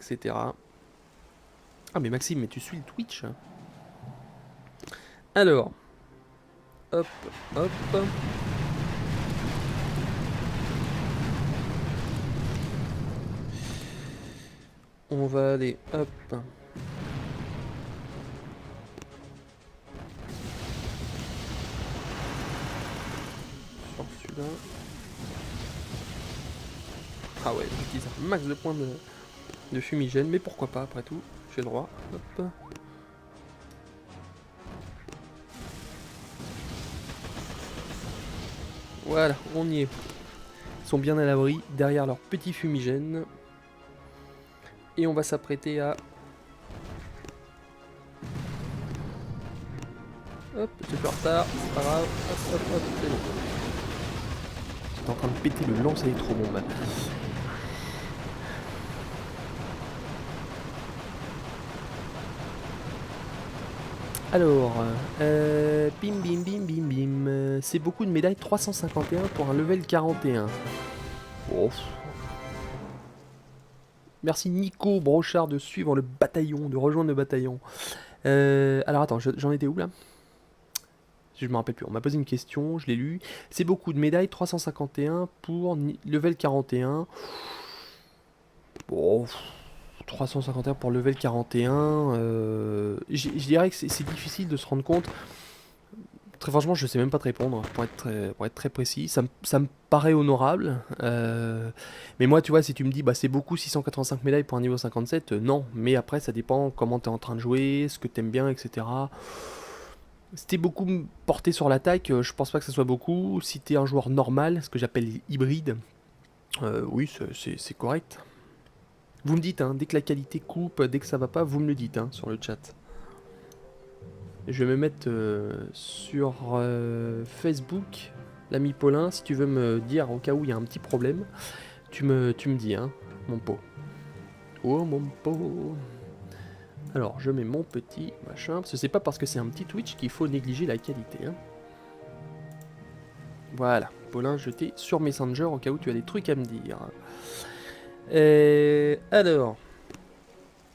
etc. Ah mais Maxime, mais tu suis le Twitch? Alors, hop, hop. On va aller, hop. Sur celui-là. Ah ouais, j'utilise un max de points de fumigène, mais pourquoi pas après tout, j'ai le droit. Hop. Voilà, on y est. Ils sont bien à l'abri derrière leur petit fumigène. Et on va s'apprêter à... Hop, j'ai fait retard, c'est pas grave. Hop, hop, hop, c'est bon. J'étais en train de péter le lance électrobombe. Alors, bim bim bim bim bim, c'est beaucoup de médailles, 351 pour un level 41. Oh. Merci Nico Brochard de suivre le bataillon, de rejoindre le bataillon. Alors attends, j'en étais où là? Je me rappelle plus, on m'a posé une question, je l'ai lu. C'est beaucoup de médailles, 351 pour level 41. Bon, 351 pour level 41. Je dirais que c'est difficile de se rendre compte. Très franchement, je sais même pas te répondre, pour être très précis. Ça me paraît honorable. Mais moi, tu vois, si tu me dis, bah c'est beaucoup 685 médailles pour un niveau 57, non. Mais après, ça dépend comment tu es en train de jouer, ce que tu aimes bien, etc. Si t'es beaucoup porté sur l'attaque, je pense pas que ça soit beaucoup. Si t'es un joueur normal, ce que j'appelle hybride, oui, c'est correct. Vous me dites, hein, dès que la qualité coupe, dès que ça va pas, vous me le dites hein, sur le chat. Je vais me mettre sur Facebook, l'ami Paulin, si tu veux me dire au cas où il y a un petit problème, tu me dis, hein, mon pot. Oh mon pot. Alors, je mets mon petit machin, parce que c'est pas parce que c'est un petit Twitch qu'il faut négliger la qualité. Hein. Voilà, Paulin, je t'ai sur Messenger au cas où tu as des trucs à me dire. Alors,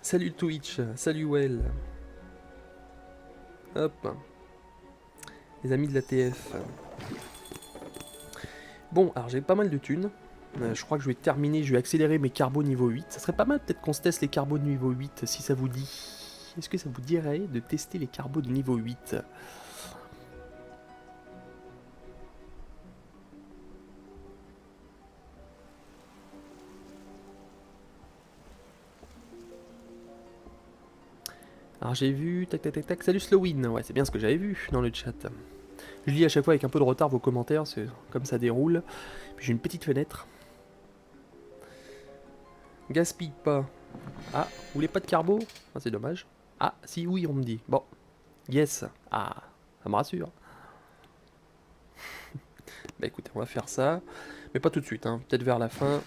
salut Twitch, salut Well. Hop, les amis de la TF. Bon, alors j'ai pas mal de thunes. Je crois que je vais terminer, je vais accélérer mes carbos niveau 8. Ça serait pas mal peut-être qu'on se teste les carbos de niveau 8 si ça vous dit. Est-ce que ça vous dirait de tester les carbos de niveau 8? Alors j'ai vu, tac tac tac tac, salut Slowin, ouais c'est bien ce que j'avais vu dans le chat. Je lis à chaque fois avec un peu de retard vos commentaires, c'est comme ça déroule. Puis j'ai une petite fenêtre. Gaspille pas. Ah, vous voulez pas de carbo? Ah, c'est dommage. Ah, si oui, on me dit. Bon, yes. Ah, ça me rassure. Bah écoutez, on va faire ça. Mais pas tout de suite, hein. Peut-être vers la fin.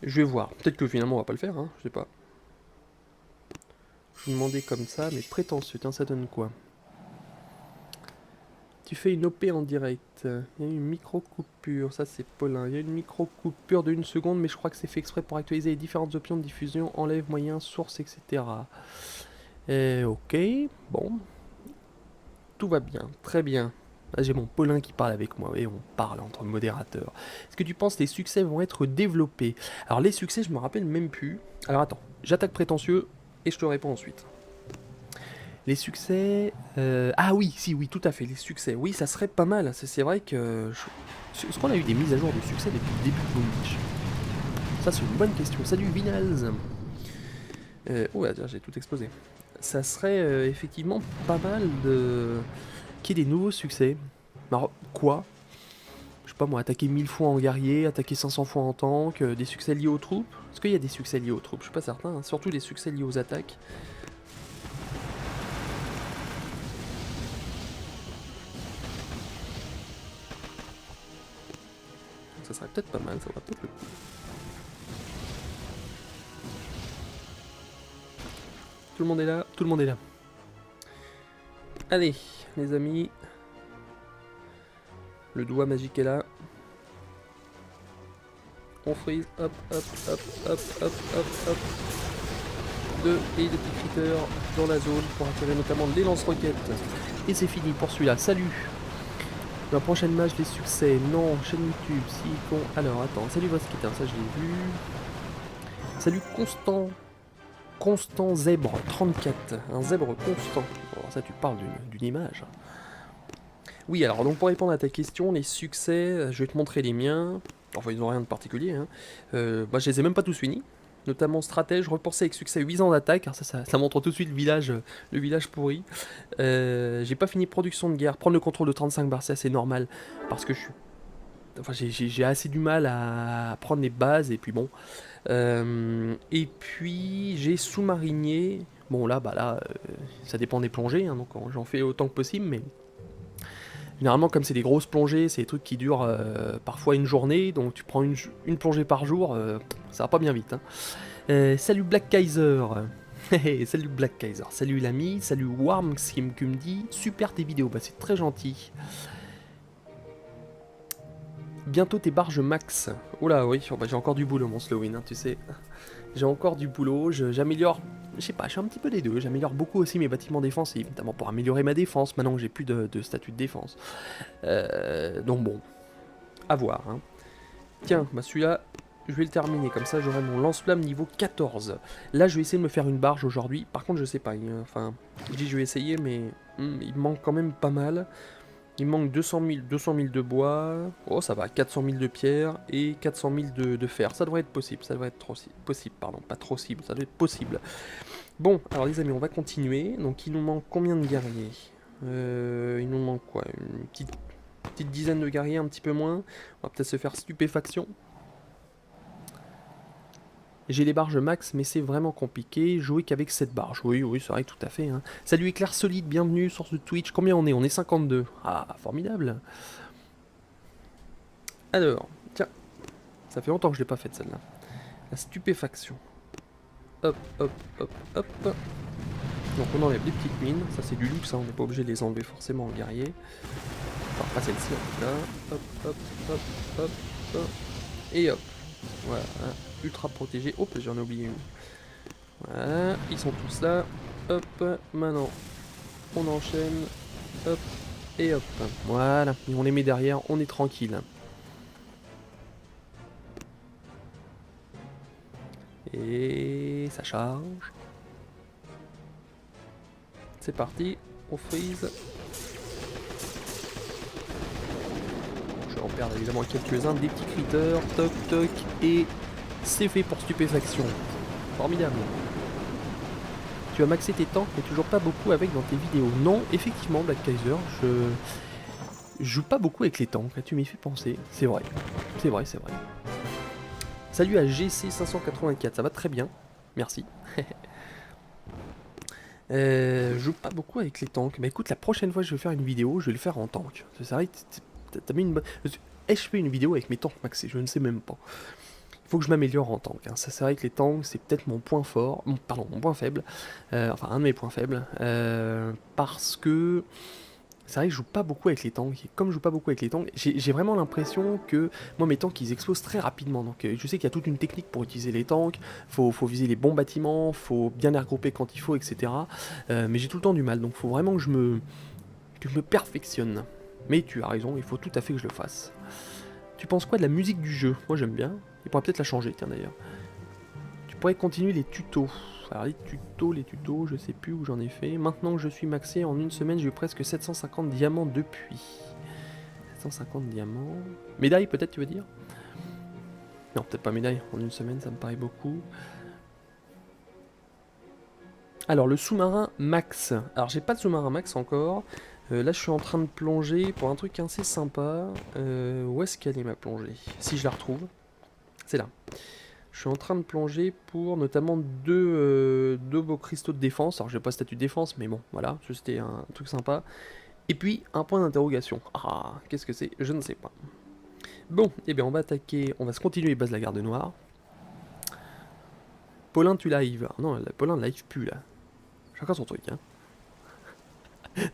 Je vais voir. Peut-être que finalement on va pas le faire, hein. Je sais pas. Je vous demandais comme ça, mais prétentieux. Tiens, ça donne quoi? Tu fais une OP en direct. Il y a une micro-coupure. Ça, c'est Paulin. Il y a une micro-coupure de 1 seconde, mais je crois que c'est fait exprès pour actualiser les différentes options de diffusion, enlève, moyen, source, etc. Ok. Bon. Tout va bien. Très bien. Là, j'ai mon Paulin qui parle avec moi, et on parle entre modérateurs. Est-ce que tu penses que les succès vont être développés? Alors, les succès, je me rappelle même plus. Alors, attends. J'attaque prétentieux, et je te réponds ensuite. Les succès... Ah oui, si, oui, tout à fait, les succès. Oui, ça serait pas mal. C'est vrai que... Est-ce qu'on a eu des mises à jour de succès depuis le début de Boom? Ça, c'est une bonne question. Salut, Vinals. Oh, j'ai tout explosé. Ça serait effectivement pas mal de... qu'il y ait des nouveaux succès. Alors, quoi? Je sais pas moi, attaquer 1000 fois en guerrier, attaquer 500 fois en tank, des succès liés aux troupes. Est-ce qu'il y a des succès liés aux troupes? Je suis pas certain, hein. Surtout des succès liés aux attaques. Ça serait peut-être pas mal, ça va peut-être le coup. Tout le monde est là, tout le monde est là. Allez, les amis. Le doigt magique est là. On freeze, hop, hop, hop, hop, hop, hop, hop. 2 et des petits critters dans la zone pour attirer notamment les lance-roquettes. Et c'est fini pour celui-là. Salut! La prochaine match, les succès. Non, chaîne YouTube, si con. Alors attends, salut Voskitin, ça je l'ai vu. Salut Constant Zèbre 34. Un zèbre constant. Alors ça tu parles d'une image. Oui, alors donc pour répondre à ta question, les succès, je vais te montrer les miens. Enfin, ils n'ont rien de particulier. Hein. Moi, je les ai même pas tous finis. Notamment stratège, repoussé avec succès 8 ans d'attaque. Ça montre tout de suite le village pourri. J'ai pas fini production de guerre. Prendre le contrôle de 35 bar, c'est assez normal. Parce que j'ai assez du mal à prendre les bases. Et puis bon. Et puis j'ai sous-marinier. Bon là, ça dépend des plongées. Hein, donc j'en fais autant que possible. Mais généralement, comme c'est des grosses plongées, c'est des trucs qui durent parfois une journée, donc tu prends une plongée par jour, ça va pas bien vite. Hein. Salut Black Kaiser. Salut Black Kaiser. Salut l'ami. Salut Warm Kumdi. Super tes vidéos, c'est très gentil. Bientôt tes barges max. Oula, oui, j'ai encore du boulot, mon Slowin, hein, tu sais. J'ai encore du boulot, j'améliore, je sais pas, je suis un petit peu des deux. J'améliore beaucoup aussi mes bâtiments défensifs, notamment pour améliorer ma défense, maintenant que j'ai plus de statut de défense. Donc bon, à voir. Hein. Tiens, celui-là, je vais le terminer, comme ça j'aurai mon lance-flamme niveau 14. Là, je vais essayer de me faire une barge aujourd'hui. Par contre, je sais pas, enfin, je dis je vais essayer, mais il me manque quand même pas mal. Il me manque 200 000 de bois, oh ça va, 400 000 de pierre et 400 000 de fer. Ça devrait être possible, ça devrait être possible, pardon, pas trop cible, ça doit être possible. Bon, alors les amis, on va continuer. Donc il nous manque combien de guerriers Il nous manque quoi? Une petite dizaine de guerriers, un petit peu moins. On va peut-être se faire stupéfaction. J'ai les barges max, mais c'est vraiment compliqué. Jouer qu'avec cette barge. Oui, c'est vrai, tout à fait. Hein. Salut Éclair Solide, bienvenue sur ce Twitch. Combien on est? On est 52. Ah, formidable. Alors, tiens. Ça fait longtemps que je l'ai pas faite celle-là. La stupéfaction. Hop, hop, hop, hop. Donc on enlève les petites mines. Ça c'est du luxe, hein. On n'est pas obligé de les enlever forcément en guerrier. Enfin, pas celle-ci en tout cas. Hop, hop, hop, hop, hop. Et hop. Voilà. Ultra protégé. Oh, j'en ai oublié une. Voilà, ils sont tous là. Hop, maintenant, on enchaîne. Hop, et hop. Voilà, et on les met derrière, on est tranquille. Et ça charge. C'est parti, on freeze. Je vais en perdre évidemment quelques-uns, des petits critters, toc toc, et c'est fait pour stupéfaction. Formidable. Tu as maxé tes tanks, mais toujours pas beaucoup avec dans tes vidéos. Non, effectivement, Black Kaiser, je joue pas beaucoup avec les tanks, tu m'y fais penser. C'est vrai, c'est vrai, c'est vrai. Salut à GC584, ça va très bien, merci. Je joue pas beaucoup avec les tanks, mais écoute, la prochaine fois que je vais faire une vidéo, je vais le faire en tank. C'est vrai, t'as mis une bonne... Est-ce que je fais une vidéo avec mes tanks maxés? Je ne sais même pas. Il faut que je m'améliore en tank. Hein. Ça, c'est vrai que les tanks, c'est peut-être mon point fort, mon point faible, enfin un de mes points faibles, parce que c'est vrai que je joue pas beaucoup avec les tanks. Et comme je joue pas beaucoup avec les tanks, j'ai vraiment l'impression que moi mes tanks ils explosent très rapidement. Donc je sais qu'il y a toute une technique pour utiliser les tanks. Faut viser les bons bâtiments, faut bien les regrouper quand il faut, etc. Mais j'ai tout le temps du mal. Donc faut vraiment que je me perfectionne. Mais tu as raison, il faut tout à fait que je le fasse. Tu penses quoi de la musique du jeu? Moi j'aime bien. Il pourrait peut-être la changer, tiens d'ailleurs. Tu pourrais continuer les tutos. Alors les tutos, je sais plus où j'en ai fait. Maintenant que je suis maxé, en une semaine, j'ai eu presque 750 diamants depuis. 750 diamants. Médaille peut-être, tu veux dire? Non, peut-être pas médaille. En une semaine, ça me paraît beaucoup. Alors le sous-marin max. Alors j'ai pas de sous-marin max encore. Là je suis en train de plonger pour un truc assez sympa. Où est-ce qu'elle est ma plongée? Si je la retrouve. C'est là. Je suis en train de plonger pour notamment deux beaux cristaux de défense. Alors j'ai pas statut de défense, mais bon, voilà, c'était un truc sympa. Et puis un point d'interrogation. Ah, qu'est-ce que c'est? Je ne sais pas. Bon, eh bien on va attaquer, on va se continuer base de la garde noire. Paulin, tu live. Ah non, Paulin ne live plus là. Chacun son truc, hein.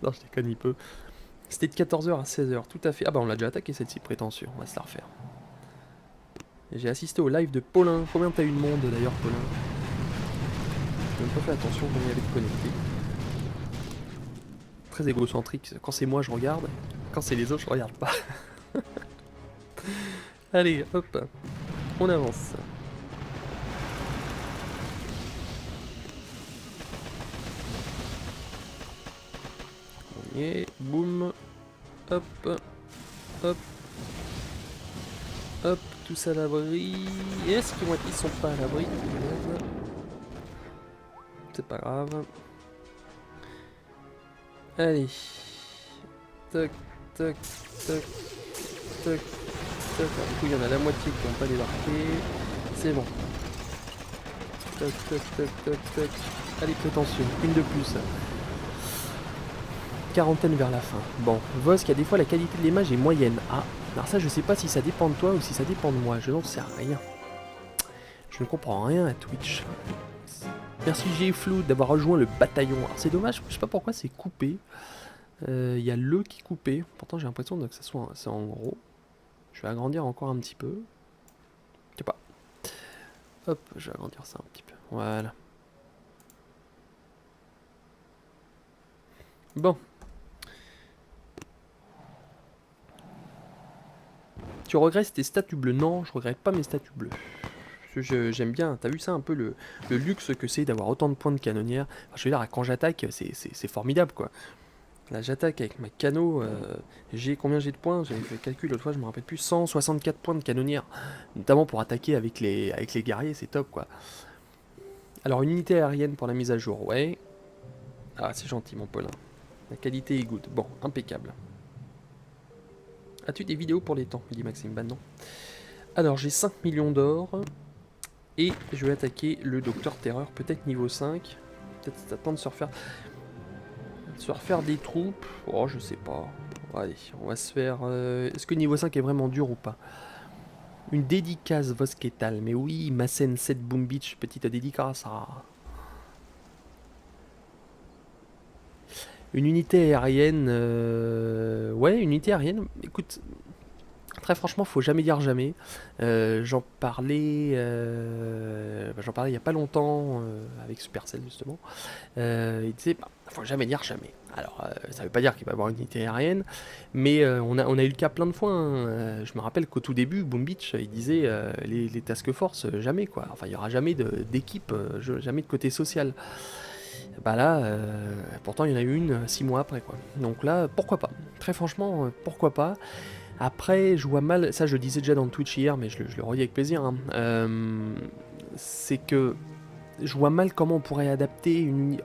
Non, je déconne, il peut. C'était de 14h à 16h, tout à fait. Ah bah on l'a déjà attaqué celle-ci, prétentieux, on va se la refaire. J'ai assisté au live de Paulin. Combien t'as eu de monde d'ailleurs, Paulin? J'ai même pas fait attention combien il y avait de connectés. Très égocentrique. Quand c'est moi, je regarde. Quand c'est les autres, je regarde pas. Allez, hop. On avance. On y est. Boum. Hop. Hop. Hop. Tous à l'abri. Est-ce qu'ils sont pas à l'abri? C'est pas grave. Allez. Toc, toc, toc, toc, toc. Du coup, il y en a la moitié qui n'ont pas débarqué. C'est bon. Toc, toc, toc, toc, toc. Allez, prétention. Une de plus. Quarantaine vers la fin. Bon, Vosk, il y a des fois la qualité de l'image est moyenne. Ah, alors ça, je sais pas si ça dépend de toi ou si ça dépend de moi. Je n'en sais rien. Je ne comprends rien à Twitch. Merci G-Flou d'avoir rejoint le bataillon. Alors c'est dommage, je sais pas pourquoi c'est coupé. Il y a le qui est coupé. Pourtant j'ai l'impression que ça soit c'est en gros. Je vais agrandir encore un petit peu. Je sais pas. Hop, je vais agrandir ça un petit peu. Voilà. Bon. Tu regrettes tes statues bleues? Non, je regrette pas mes statues bleues. J'aime bien, t'as vu ça un peu le luxe que c'est d'avoir autant de points de canonnière. Enfin, je veux dire, quand j'attaque, c'est formidable quoi. Là j'attaque avec ma cano, j'ai combien j'ai de points? J'avais fait le calcul l'autre fois, je me rappelle plus, 164 points de canonnière. Notamment pour attaquer avec les guerriers, c'est top quoi. Alors une unité aérienne pour la mise à jour, ouais. Ah c'est gentil mon Paulin. La qualité est good, bon, impeccable. As-tu des vidéos pour les temps? Me dit Maxime, bah non. Alors j'ai 5 millions d'or. Et je vais attaquer le Docteur Terreur, peut-être niveau 5. Peut-être c'est à temps de se refaire des troupes. Oh, je sais pas. Allez, on va se faire... Est-ce que niveau 5 est vraiment dur ou pas? Une dédicace Vosketal. Mais oui, Massen 7 Boom Beach, petite dédicace. Ah. Une unité aérienne... Ouais, une unité aérienne. Écoute... Très franchement, faut jamais dire jamais. J'en parlais il y a pas longtemps avec Supercell justement. Il disait, bah, faut jamais dire jamais. Alors, ça veut pas dire qu'il va y avoir une unité aérienne, mais on a eu le cas plein de fois. Hein. Je me rappelle qu'au tout début, Boom Beach, il disait les task force, jamais quoi. Enfin, il y aura jamais d'équipe, jamais de côté social. Bah là, pourtant il y en a eu une 6 mois après quoi. Donc là, pourquoi pas? Très franchement, pourquoi pas? Après, je vois mal, ça je le disais déjà dans le Twitch hier, mais je le redis avec plaisir, hein. C'est que je vois mal comment on pourrait adapter une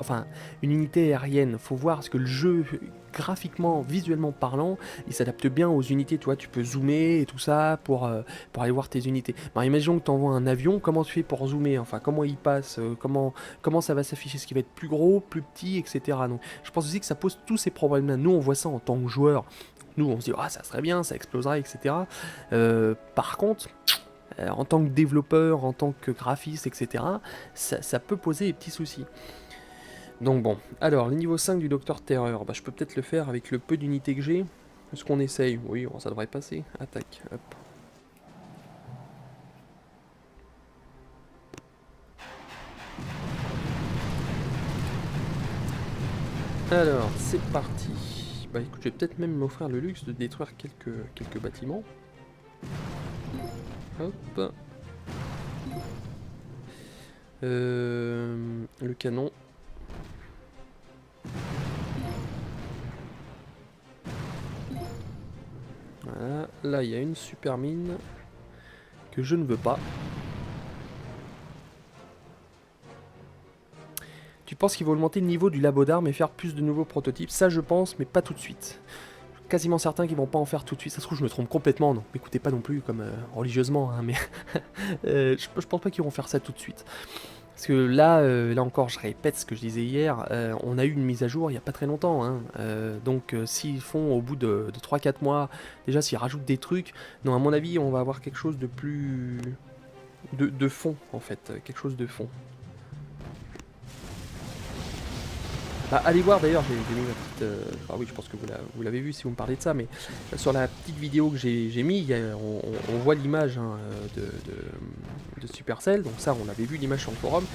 unité aérienne. Faut voir, parce que le jeu, graphiquement, visuellement parlant, il s'adapte bien aux unités. Tu vois, tu peux zoomer et tout ça pour aller voir tes unités. Alors, imaginons que tu envoies un avion, comment tu fais pour zoomer? Enfin, comment il passe? Comment ça va s'afficher? Ce qui va être plus gros, plus petit, etc. Donc, je pense aussi que ça pose tous ces problèmes-là. Nous, on voit ça en tant que joueur. Nous, on se dit, ah, ça serait bien, ça exploserait, etc. Par contre, en tant que développeur, en tant que graphiste, etc., ça peut poser des petits soucis. Donc bon, alors, le niveau 5 du Docteur Terreur, bah, je peux peut-être le faire avec le peu d'unités que j'ai. Est-ce qu'on essaye? Oui, bon, ça devrait passer. Attaque, hop. Alors, c'est parti. Bah écoute, je vais peut-être même m'offrir le luxe de détruire quelques bâtiments. Hop. Le canon. Voilà. Là, il y a une super mine que je ne veux pas. Tu penses qu'il va augmenter le niveau du labo d'armes et faire plus de nouveaux prototypes? Ça, je pense, mais pas tout de suite. Quasiment certain qu'ils vont pas en faire tout de suite. Ça se trouve, je me trompe complètement. Non, m'écoutez pas non plus comme religieusement, hein, mais je pense pas qu'ils vont faire ça tout de suite. Parce que là encore, je répète ce que je disais hier, on a eu une mise à jour il n'y a pas très longtemps. Hein, donc s'ils font au bout de 3-4 mois, déjà s'ils rajoutent des trucs, non, à mon avis, on va avoir quelque chose de plus... de fond, en fait. Quelque chose de fond. Bah, allez voir d'ailleurs, j'ai mis ma petite. Ah oui, je pense que vous l'avez vu si vous me parlez de ça, mais sur la petite vidéo que j'ai mis, on voit l'image hein, de Supercell, donc ça on avait vu l'image sur le forum.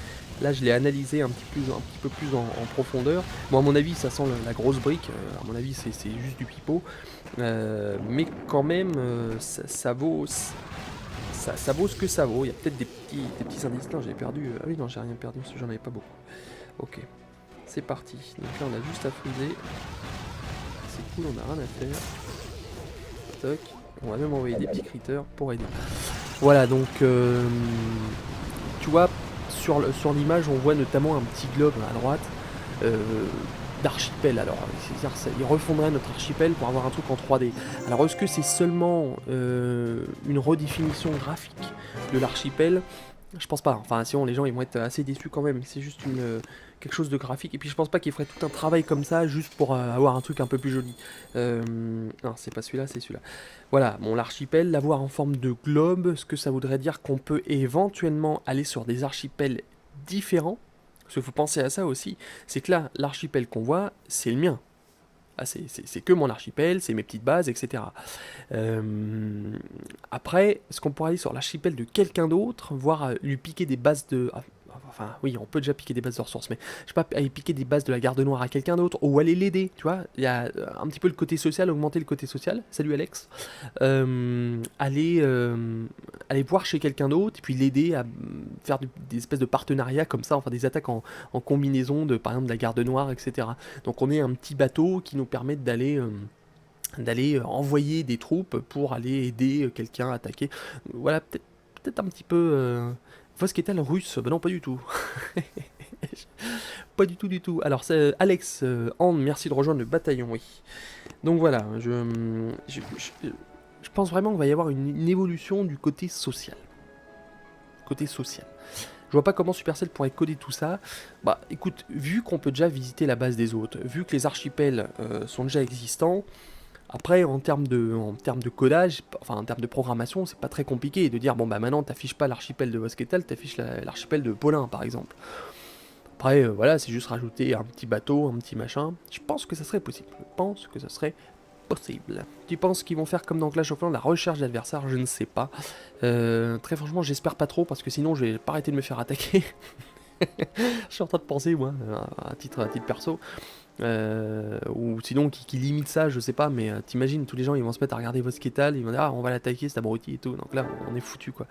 Là je l'ai analysé un petit peu plus en profondeur. Bon, à mon avis, ça sent la grosse brique, à mon avis, c'est juste du pipeau, mais quand même, ça vaut. Ça vaut ce que ça vaut. Il y a peut-être des petits indices. Non, j'ai perdu. Ah oui, non, j'ai rien perdu parce que j'en avais pas beaucoup. Ok. C'est parti. Donc là, on a juste à friser. C'est cool, on a rien à faire. Toc. On va même envoyer des petits critters pour aider. Voilà, donc tu vois, sur l'image, on voit notamment un petit globe à droite euh, d'archipel. Alors, c'est-à-dire, ils refondraient notre archipel pour avoir un truc en 3D. Alors, est-ce que c'est seulement une redéfinition graphique de l'archipel? Je pense pas. Enfin, sinon les gens ils vont être assez déçus quand même. C'est juste quelque chose de graphique. Et puis je pense pas qu'ils feraient tout un travail comme ça juste pour avoir un truc un peu plus joli. Non, c'est pas celui-là, c'est celui-là. Voilà, bon, l'archipel, l'avoir en forme de globe, ce que ça voudrait dire qu'on peut éventuellement aller sur des archipels différents. Parce qu'il faut penser à ça aussi. C'est que là, l'archipel qu'on voit, c'est le mien. Ah, c'est que mon archipel, c'est mes petites bases, etc. Après, est-ce qu'on pourrait aller sur l'archipel de quelqu'un d'autre, voire lui piquer des bases de... Enfin, oui, on peut déjà piquer des bases de ressources, mais je sais pas, aller piquer des bases de la garde noire à quelqu'un d'autre, ou aller l'aider, tu vois. Il y a un petit peu le côté social, augmenter le côté social. Salut Alex. Aller voir chez quelqu'un d'autre, et puis l'aider à faire des espèces de partenariats comme ça, enfin des attaques en combinaison de, par exemple, de la garde noire, etc. Donc on est un petit bateau qui nous permet d'aller envoyer des troupes pour aller aider quelqu'un à attaquer. Voilà, peut-être un petit peu... Vosketal russe, bah non, pas du tout. Pas du tout, du tout. Alors, Alex, Anne, merci de rejoindre le bataillon, oui. Donc voilà, je pense vraiment qu'il va y avoir une évolution du côté social. Côté social. Je vois pas comment Supercell pourrait coder tout ça. Bah écoute, vu qu'on peut déjà visiter la base des autres, vu que les archipels sont déjà existants, après, en termes de codage, enfin en termes de programmation, c'est pas très compliqué de dire bon bah maintenant t'affiches pas l'archipel de Vosketal, t'affiches l'archipel de Paulin par exemple. Après, voilà, c'est juste rajouter un petit bateau, un petit machin. Je pense que ça serait possible. Je pense que ça serait possible. Tu penses qu'ils vont faire comme dans Clash of Clans, la recherche d'adversaires? Je ne sais pas. Très franchement, j'espère pas trop parce que sinon je vais pas arrêter de me faire attaquer. Je suis en train de penser, moi, à titre perso. Ou sinon qui limite ça, je sais pas, mais t'imagines, tous les gens ils vont se mettre à regarder Vosketal, ils vont dire ah on va l'attaquer cet abruti et tout, donc là on est foutu quoi.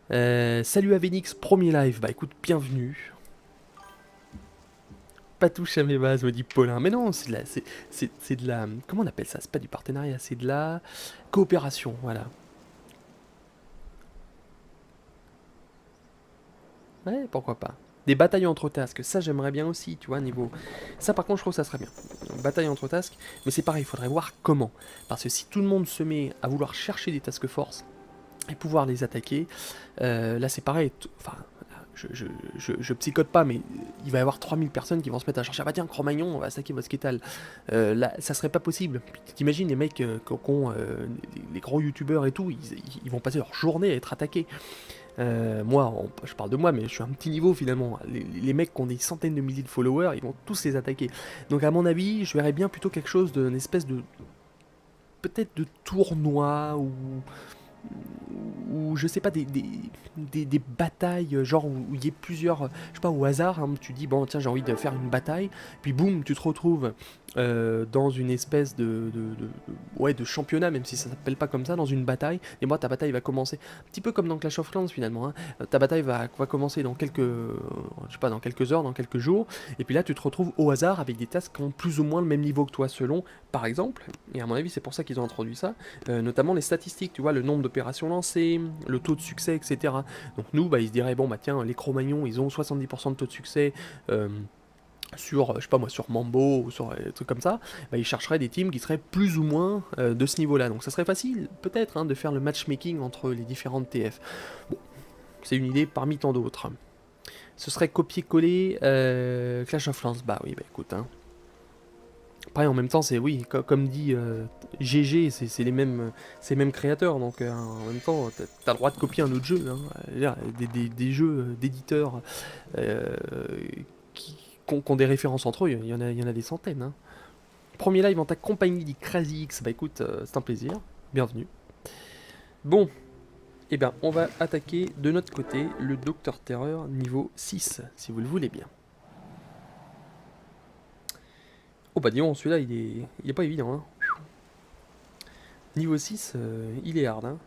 Salut Avenix, premier live, bah écoute, bienvenue. Pas touche à mes bases, me dit Paulin, mais non, c'est de la, comment on appelle ça? C'est pas du partenariat, c'est de la coopération, voilà. Ouais, pourquoi pas. Des batailles entre tasks, ça j'aimerais bien aussi, tu vois, niveau... Ça par contre je trouve que ça serait bien. Bataille entre tasks, mais c'est pareil, il faudrait voir comment. Parce que si tout le monde se met à vouloir chercher des task force et pouvoir les attaquer, là c'est pareil, enfin... Je psychote pas, mais il va y avoir 3000 personnes qui vont se mettre à chercher. Ah bah tiens, Cro-Magnon, on va attaquer Vosketal. Là, ça serait pas possible. T'imagines les mecs qui ont les gros youtubeurs et tout, ils vont passer leur journée à être attaqués. Moi, je parle de moi, mais je suis à un petit niveau finalement. Les mecs qui ont des centaines de milliers de followers, ils vont tous les attaquer. Donc à mon avis, je verrais bien plutôt quelque chose d'une espèce de... peut-être de tournoi ou je sais pas, des batailles, genre où il y ait plusieurs, je sais pas, au hasard, hein, tu dis, bon, tiens, j'ai envie de faire une bataille, puis boum, tu te retrouves dans une espèce ouais, de championnat, même si ça s'appelle pas comme ça, dans une bataille, et moi, ta bataille va commencer, un petit peu comme dans Clash of Clans, finalement, hein. Ta bataille va commencer dans quelques, je sais pas, dans quelques heures, dans quelques jours, et puis là, tu te retrouves au hasard avec des tasks qui ont plus ou moins le même niveau que toi, selon, par exemple, et à mon avis, c'est pour ça qu'ils ont introduit ça, notamment les statistiques, tu vois, le nombre d'opérations lancées, le taux de succès, etc. Donc nous, bah, ils se diraient, bon, bah tiens, les Cro-Magnons, ils ont 70% de taux de succès sur, je sais pas moi, sur Mambo ou sur des trucs comme ça, bah, ils chercheraient des teams qui seraient plus ou moins de ce niveau-là. Donc ça serait facile, peut-être, hein, de faire le matchmaking entre les différentes TF. Bon, c'est une idée parmi tant d'autres. Ce serait copier-coller Clash of Clans. Bah oui, bah écoute, hein. Après, en même temps, c'est oui, comme dit GG, c'est les mêmes créateurs, donc en même temps, t'as le droit de copier un autre jeu, hein. Des jeux d'éditeurs euh, qui, qui ont des références entre eux, il y en a des centaines. Hein. Premier live en ta compagnie dit Crazy X, bah écoute, c'est un plaisir, bienvenue. Bon, eh bien, on va attaquer de notre côté le Docteur Terreur niveau 6, si vous le voulez bien. Oh bah dis donc, celui-là, il est pas évident. Hein. Niveau 6, il est hard. Hein.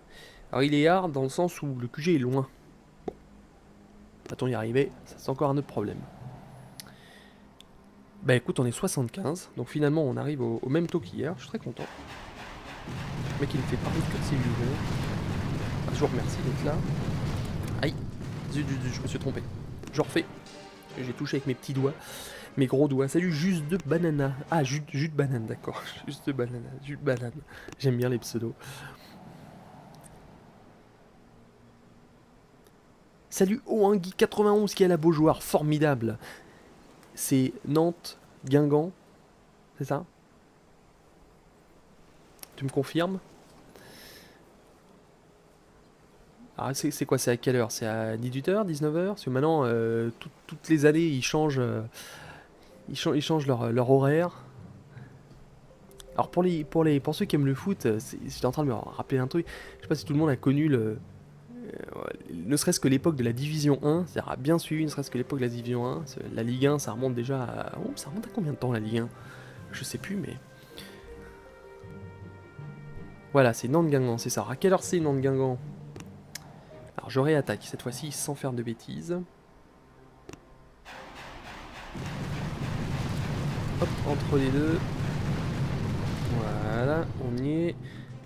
Alors il est hard dans le sens où le QG est loin. Bon, va-t-on y arriver? Ça c'est encore un autre problème. Bah écoute, on est 75, donc finalement on arrive au même taux qu'hier, je suis très content. Le mec il me fait parler de cutscene du jeu. Ah, je vous remercie d'être là. Aïe, zut, je me suis trompé. Je refais. J'ai touché avec mes petits doigts, mes gros doigts. Salut, jus de banana. Ah, jus de banane, d'accord. Jus de banana, jus de banane. J'aime bien les pseudos. Salut, Oangui91 qui est à la Beaujoire, formidable. C'est Nantes, Guingamp, c'est ça? Tu me confirmes? Ah, c'est quoi? C'est à quelle heure? C'est à 18h, 19h? Parce que maintenant, toutes les années, ils changent leur horaire. Alors pour ceux qui aiment le foot, j'étais en train de me rappeler un truc. Je sais pas si tout le monde a connu ne serait-ce que l'époque de la Division 1, c'est-à-dire a bien suivi, ne serait-ce que l'époque de la Division 1. La Ligue 1, ça remonte déjà à... Oh, ça remonte à combien de temps la Ligue 1? Je sais plus, mais... Voilà, c'est Nantes-Guingamp, c'est ça. À quelle heure c'est Nantes-Guingamp? Alors je réattaque, cette fois-ci sans faire de bêtises. Hop, entre les deux. Voilà, on y est.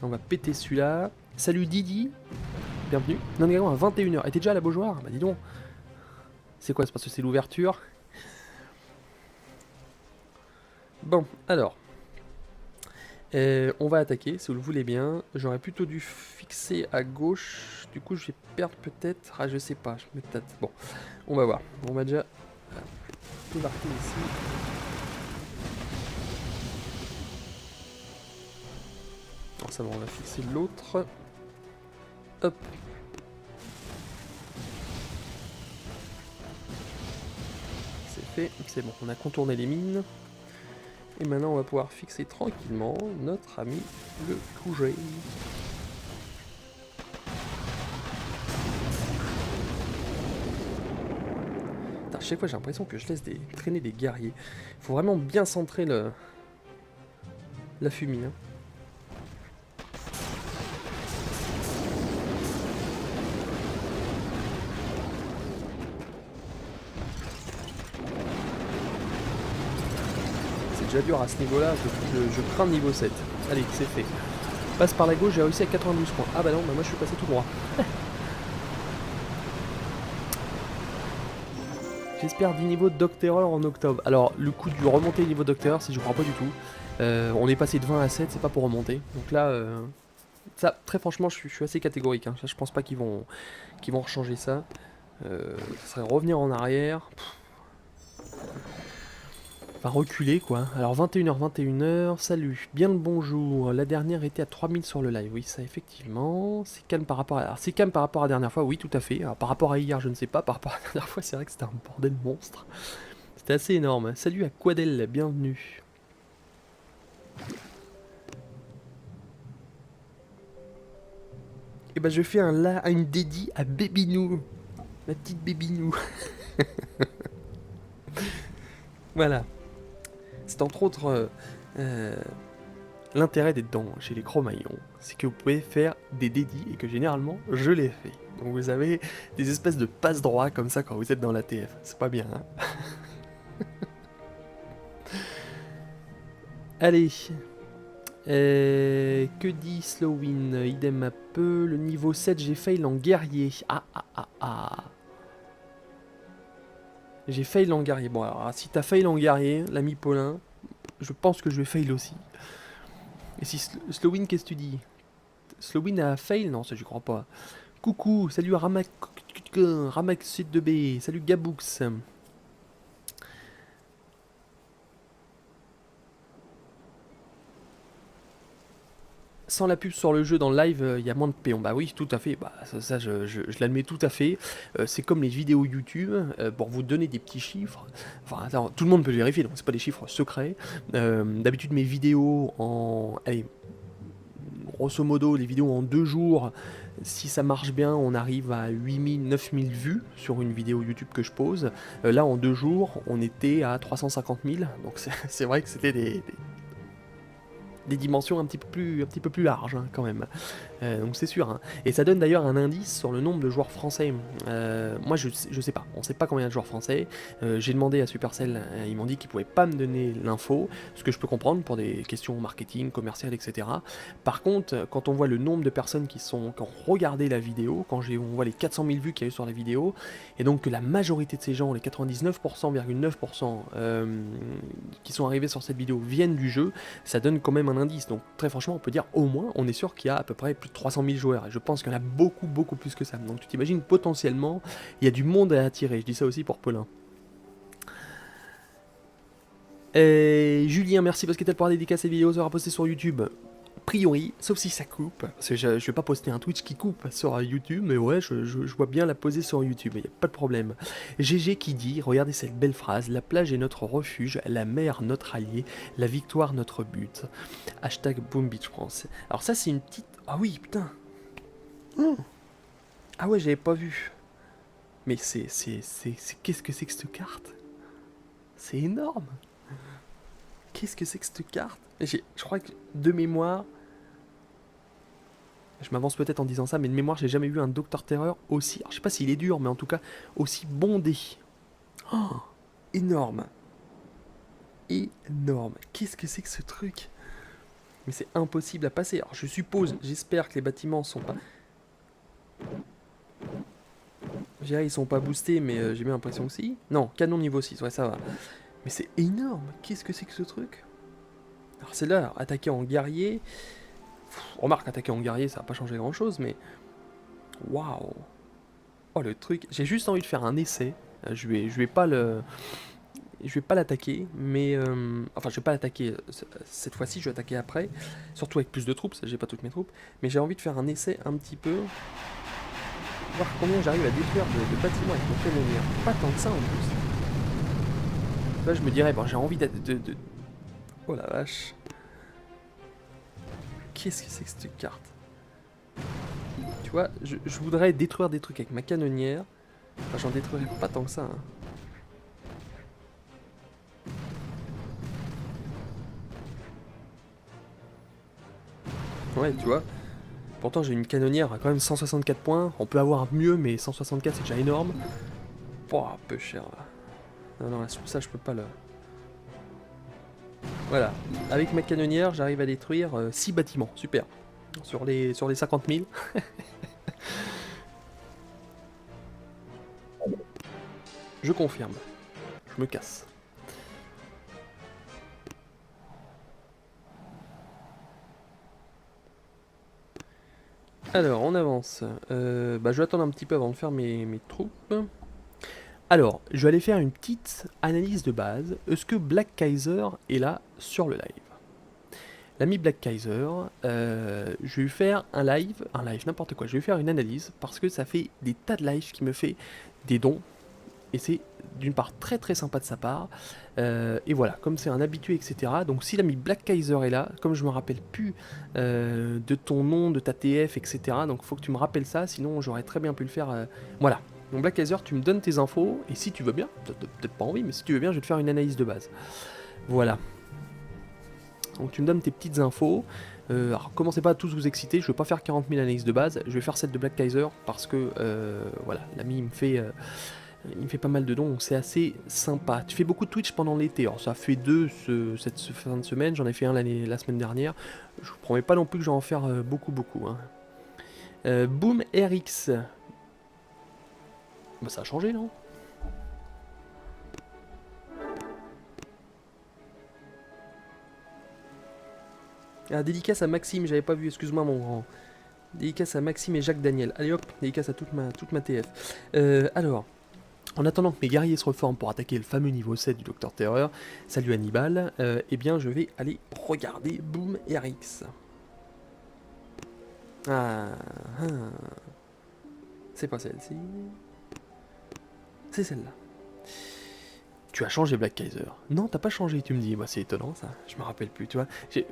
On va péter celui-là. Salut Didi, bienvenue. Nantes-Guingamp à 21h. Et t'es déjà à la Beaujoire? Bah dis donc. C'est quoi? C'est parce que c'est l'ouverture? Bon, alors. On va attaquer, si vous le voulez bien. J'aurais plutôt dû fixer à gauche. Du coup, je vais perdre peut-être. Ah, je sais pas. Je me tâte. Bon, on va voir. On va déjà débarquer ici. Alors, ça va, on va fixer l'autre. Hop. C'est fait. C'est bon. On a contourné les mines. Et maintenant, on va pouvoir fixer tranquillement notre ami le QG. À chaque fois, j'ai l'impression que je laisse traîner des guerriers. Il faut vraiment bien centrer la fumée. Hein. C'est déjà dur à ce niveau-là, je crains le niveau 7. Allez, c'est fait. Passe par la gauche, j'ai réussi à 92 points. Ah bah non, bah moi je suis passé tout droit. J'espère 10 niveaux de Doc Terror en octobre. Alors, le coup du remonter niveau Doc Terror, si je crois pas du tout. On est passé de 20 à 7, c'est pas pour remonter. Donc là, ça, très franchement, je suis assez catégorique. Hein. Ça, je pense pas qu'ils vont rechanger ça. Ça serait revenir en arrière. Enfin, reculer quoi. Alors 21h, 21h, salut, bien le bonjour. La dernière était à 3000 sur le live, oui, ça effectivement. C'est calme par rapport à... Alors, c'est calme par rapport à la dernière fois, oui, tout à fait. Alors, par rapport à hier, je ne sais pas. Par rapport à la dernière fois, c'est vrai que c'était un bordel monstre. C'était assez énorme. Salut à Quadel, bienvenue. Et ben je fais une dédie à Bébinou. Ma petite Bébinou. Voilà. C'est entre autres l'intérêt d'être chez les Cro-Maillons, c'est que vous pouvez faire des dédits et que généralement je les fais. Donc vous avez des espèces de passe-droit comme ça quand vous êtes dans la TF. C'est pas bien, hein. Allez. Que dit Slowin? Idem un peu. Le niveau 7, j'ai fail en guerrier. Ah. J'ai fail en guerrier. Bon, alors, si t'as fail en guerrier, l'ami Paulin, je pense que je vais fail aussi. Et si Slowin, qu'est-ce que tu dis? Slowin a fail? Non, ça, j'y crois pas. Coucou, salut à Ramax 2B, salut Gaboux. sans la pub sur le jeu dans le live, il y a moins de péons. Bah oui, tout à fait, bah, ça, je l'admets tout à fait. C'est comme les vidéos YouTube, pour vous donner des petits chiffres. Enfin, attends, tout le monde peut le vérifier, donc c'est pas des chiffres secrets. D'habitude, mes vidéos en... Allez, grosso modo, les vidéos en 2 jours, si ça marche bien, on arrive à 8000, 9000 vues sur une vidéo YouTube que je pose. Là, en 2 jours, on était à 350 000, donc c'est vrai que c'était des dimensions un petit peu plus larges, hein, quand même. Donc c'est sûr. Hein. Et ça donne d'ailleurs un indice sur le nombre de joueurs français. Moi, je sais pas. On sait pas combien de joueurs français. J'ai demandé à Supercell, ils m'ont dit qu'ils pouvaient pas me donner l'info, ce que je peux comprendre pour des questions marketing, commerciales, etc. Par contre, quand on voit le nombre de personnes qui ont regardé la vidéo, quand on voit les 400 000 vues qu'il y a eu sur la vidéo, et donc que la majorité de ces gens, les 99,9%, qui sont arrivés sur cette vidéo viennent du jeu, ça donne quand même un indice. Donc très franchement, on peut dire au moins, on est sûr qu'il y a à peu près plus de 300 000 joueurs. Et je pense qu'il y en a beaucoup, beaucoup plus que ça. Donc tu t'imagines, potentiellement, il y a du monde à attirer. Je dis ça aussi pour Paulin. Et Julien, merci parce que t'as pour dédicace cette vidéo sera postée sur YouTube. A priori, sauf si ça coupe. Parce que je vais pas poster un Twitch qui coupe sur YouTube, mais ouais, je vois bien la poser sur YouTube, il n'y a pas de problème. GG qui dit, regardez cette belle phrase, la plage est notre refuge, la mer notre allié, la victoire notre but. Hashtag Boom Beach France. Alors ça c'est une petite... Ah oui, putain. Ah ouais, j'avais pas vu. Mais qu'est-ce que c'est que cette carte? C'est énorme. Qu'est-ce que c'est que cette carte? Je crois que de mémoire... Je m'avance peut-être en disant ça, mais de mémoire, j'ai jamais vu un Docteur Terreur aussi... Alors, je sais pas s'il est dur, mais en tout cas, aussi bondé. Oh, énorme. Énorme. Qu'est-ce que c'est que ce truc? Mais c'est impossible à passer. Alors, je suppose, j'espère que les bâtiments sont pas... Je dirais ils sont pas boostés, mais j'ai bien l'impression que si. Non, canon niveau 6, ouais, ça va. Mais c'est énorme. Qu'est-ce que c'est que ce truc? Alors, c'est là, attaquer en guerrier... Remarque, attaquer en guerrier, ça va pas changer grand-chose, mais... Waouh. Oh, le truc... J'ai juste envie de faire un essai. Je vais pas le... Je vais pas l'attaquer, mais... Enfin, je vais pas l'attaquer cette fois-ci, je vais attaquer après. Surtout avec plus de troupes, j'ai pas toutes mes troupes. Mais j'ai envie de faire un essai un petit peu... Voir combien j'arrive à détruire de bâtiments avec mon canonnier. Pas tant que ça, en plus. Là, je me dirais, bon, j'ai envie de... Oh la vache. Qu'est-ce que c'est que cette carte? Tu vois, je voudrais détruire des trucs avec ma canonnière. Enfin, j'en détruirais pas tant que ça. Hein. Ouais, tu vois. Pourtant, j'ai une canonnière à quand même 164 points. On peut avoir mieux, mais 164, c'est déjà énorme. Oh, un peu cher. Là. Non, ça, je peux pas le... Voilà. Avec ma canonnière, j'arrive à détruire 6 bâtiments. Super. Sur les 50 000. Je confirme. Je me casse. Alors, on avance. Je vais attendre un petit peu avant de faire mes troupes. Alors, je vais aller faire une petite analyse de base. Est-ce que Black Kaiser est là sur le live? L'ami Black Kaiser, je vais lui faire un live, n'importe quoi. Je vais lui faire une analyse parce que ça fait des tas de lives qui me fait des dons. Et c'est d'une part très très sympa de sa part. Et voilà, comme c'est un habitué, etc. Donc si l'ami Black Kaiser est là, comme je me rappelle plus de ton nom, de ta TF, etc. Donc il faut que tu me rappelles ça, sinon j'aurais très bien pu le faire. Voilà. Donc Black Kaiser, tu me donnes tes infos, et si tu veux bien, peut-être pas envie, mais si tu veux bien, je vais te faire une analyse de base. Voilà. Donc tu me donnes tes petites infos. Alors commencez pas à tous vous exciter, je vais pas faire 40 000 analyses de base, je vais faire celle de Black Kaiser parce que voilà, l'ami il me fait pas mal de dons, donc c'est assez sympa. Tu fais beaucoup de Twitch pendant l'été, alors ça fait 2 cette fin de semaine, j'en ai fait un la semaine dernière. Je vous promets pas non plus que j'en vais en faire beaucoup. Hein. Boom RX. Bah ça a changé non? Ah, dédicace à Maxime, j'avais pas vu, excuse-moi mon grand. Dédicace à Maxime et Jacques Daniel. Allez hop, dédicace à toute ma TF. Alors, en attendant que mes guerriers se reforment pour attaquer le fameux niveau 7 du Docteur Terreur, salut Hannibal, eh bien je vais aller regarder Boom RX. Ah, ah. C'est pas celle-ci. C'est celle-là. Tu as changé Black Kaiser. Non, t'as pas changé, tu me dis. Bah, c'est étonnant ça, je me rappelle plus, tu vois.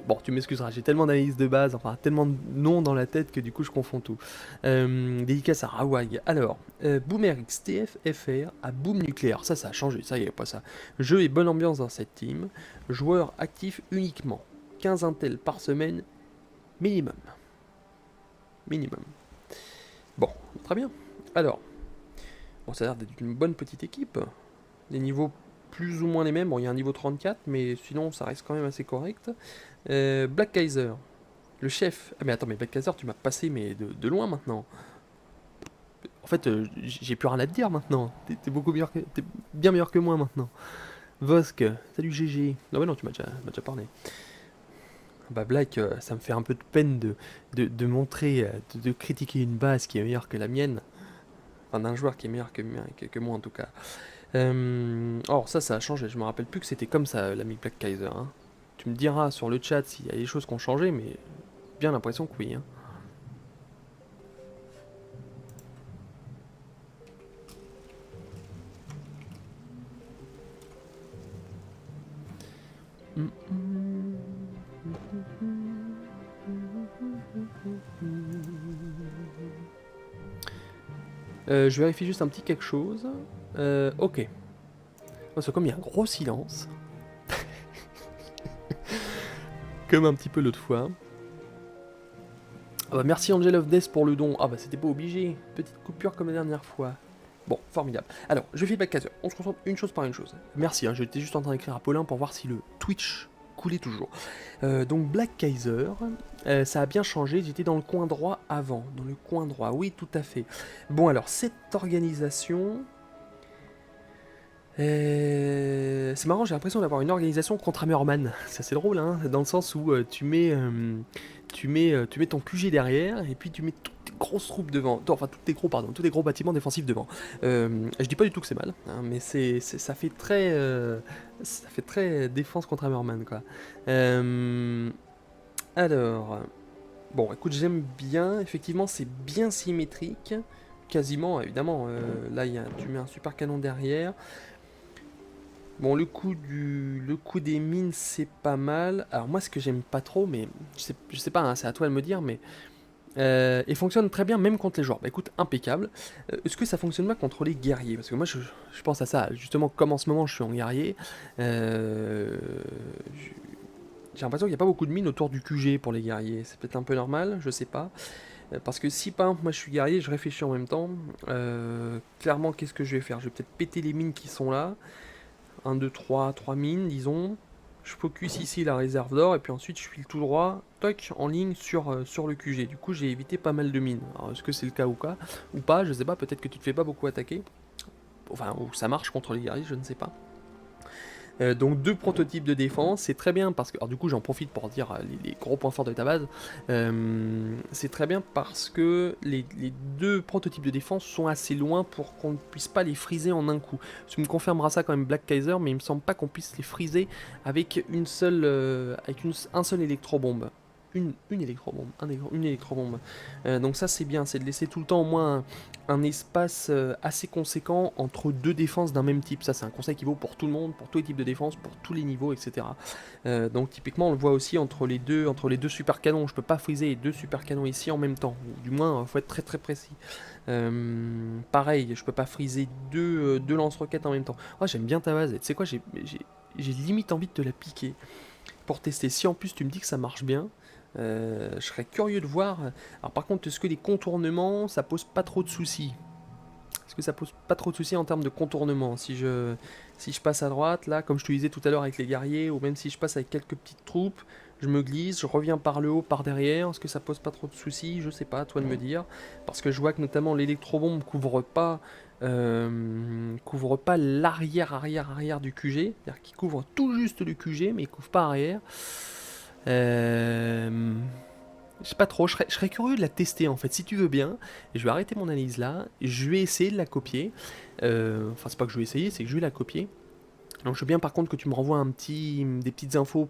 Bon, tu m'excuseras, j'ai tellement d'analyses de base, enfin tellement de noms dans la tête que du coup je confonds tout. Dédicace à Rawag. Alors, Boomer XTF FR à Boom Nucléaire. Ça a changé, ça y est, pas ça. Jeu et bonne ambiance dans cette team. Joueurs actifs uniquement. 15 intels par semaine, minimum. Minimum. Bon, très bien. Alors, bon, ça a l'air d'être une bonne petite équipe. Les niveaux plus ou moins les mêmes. Bon, il y a un niveau 34, mais sinon, ça reste quand même assez correct. Black Kaiser, le chef. Ah, mais attends, mais Black Kaiser, tu m'as passé mais de loin maintenant. En fait, j'ai plus rien à te dire maintenant. T'es beaucoup meilleur t'es bien meilleur que moi maintenant. Vosk, salut GG. Non, mais non, tu m'as déjà parlé. Bah, Black, ça me fait un peu de peine de montrer, de critiquer une base qui est meilleure que la mienne. Enfin, d'un joueur qui est meilleur que moi en tout cas. Or, ça a changé. Je me rappelle plus que c'était comme ça, l'ami Black Kaiser. Hein. Tu me diras sur le chat s'il y a des choses qui ont changé, mais bien l'impression que oui. Hein. Je vérifie juste un petit quelque chose. Ok. Oh, c'est comme il y a un gros silence. Comme un petit peu l'autre fois. Ah bah merci Angel of Death pour le don. Ah bah c'était pas obligé. Petite coupure comme la dernière fois. Bon, formidable. Alors, je fais Black Kaiser. On se concentre une chose par une chose. Merci, hein, j'étais juste en train d'écrire à Paulin pour voir si le Twitch coulait toujours. Donc Black Kaiser, ça a bien changé. J'étais dans le coin droit avant. Dans le coin droit, oui, tout à fait. Bon, alors, cette organisation... c'est marrant, j'ai l'impression d'avoir une organisation contre Hammerman. C'est assez drôle, hein, dans le sens où tu mets ton QG derrière et puis tu mets toutes tes grosses troupes devant. Enfin, tous tes gros bâtiments défensifs devant. Je dis pas du tout que c'est mal, hein, mais ça fait très défense contre Hammerman, quoi. Alors, bon, écoute, j'aime bien. Effectivement, c'est bien symétrique, quasiment, évidemment. Là, tu mets un super canon derrière. Bon, le coup des mines, c'est pas mal. Alors moi, ce que j'aime pas trop, mais je sais pas, hein, c'est à toi de me dire, mais il fonctionne très bien même contre les joueurs. Bah écoute, impeccable. Est-ce que ça fonctionne pas contre les guerriers? Parce que moi, je pense à ça. Justement, comme en ce moment, je suis en guerrier, j'ai l'impression qu'il n'y a pas beaucoup de mines autour du QG pour les guerriers. C'est peut-être un peu normal, je sais pas. Parce que si par exemple moi je suis guerrier, je réfléchis en même temps. Clairement, qu'est-ce que je vais faire? Je vais peut-être péter les mines qui sont là. 1, 2, 3 mines, disons. Je focus ici la réserve d'or, et puis ensuite je file tout droit, toc, en ligne sur le QG. Du coup, j'ai évité pas mal de mines. Alors, est-ce que c'est le cas ou pas, je sais pas, peut-être que tu te fais pas beaucoup attaquer. Enfin, ou ça marche contre les guerriers, je ne sais pas. Donc 2 prototypes de défense, c'est très bien parce que, alors du coup j'en profite pour dire les gros points forts de ta base, c'est très bien parce que les 2 prototypes de défense sont assez loin pour qu'on ne puisse pas les friser en un coup. Tu me confirmeras ça quand même Black Kaiser, mais il me semble pas qu'on puisse les friser avec un seul électrobombe. Une électrobombe, une électrobombe. Donc ça c'est bien, c'est de laisser tout le temps au moins un espace assez conséquent entre 2 défenses d'un même type. Ça c'est un conseil qui vaut pour tout le monde, pour tous les types de défense, pour tous les niveaux, etc. Donc typiquement on le voit aussi entre les deux super canons. Je peux pas friser les 2 super canons ici en même temps. Ou du moins il faut être très très précis. Pareil, je peux pas friser deux lance-roquettes en même temps. Oh, j'aime bien ta base. Tu sais quoi, j'ai limite envie de te la piquer pour tester. Si en plus tu me dis que ça marche bien, je serais curieux de voir. Alors par contre, est-ce que les contournements, ça pose pas trop de soucis? Est-ce que ça pose pas trop de soucis en termes de contournement? Si je passe à droite, là, comme je te disais tout à l'heure avec les guerriers, ou même si je passe avec quelques petites troupes, je me glisse, je reviens par le haut, par derrière, est-ce que ça pose pas trop de soucis? Je sais pas, à toi de me dire. Parce que je vois que notamment l'électrobombe couvre pas l'arrière du QG, c'est-à-dire qu'il couvre tout juste le QG, mais il couvre pas arrière. Je sais pas trop, je serais curieux de la tester en fait, si tu veux bien. Je vais arrêter mon analyse là, je vais essayer de la copier. Enfin, c'est pas que je vais essayer, c'est que je vais la copier. Donc je veux bien par contre que tu me renvoies des petites infos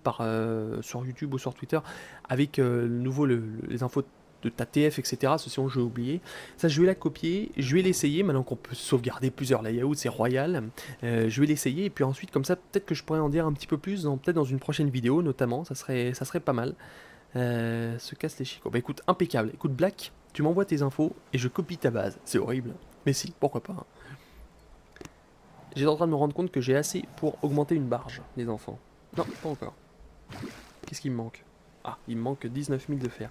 sur YouTube ou sur Twitter avec nouveau les infos de ta TF, etc. Sinon, je vais oublier. Ça, je vais la copier, je vais l'essayer. Maintenant qu'on peut sauvegarder plusieurs layouts, c'est royal. Je vais l'essayer, et puis ensuite, comme ça, peut-être que je pourrais en dire un petit peu plus, peut-être dans une prochaine vidéo, notamment. Ça serait pas mal. Se casse les chicots. Bah écoute, impeccable. Écoute, Black, tu m'envoies tes infos, et je copie ta base. C'est horrible. Mais si, pourquoi pas. J'étais en train de me rendre compte que j'ai assez pour augmenter une barge, les enfants. Non, pas encore. Qu'est-ce qui me manque? Ah, il me manque 19 000 de fer.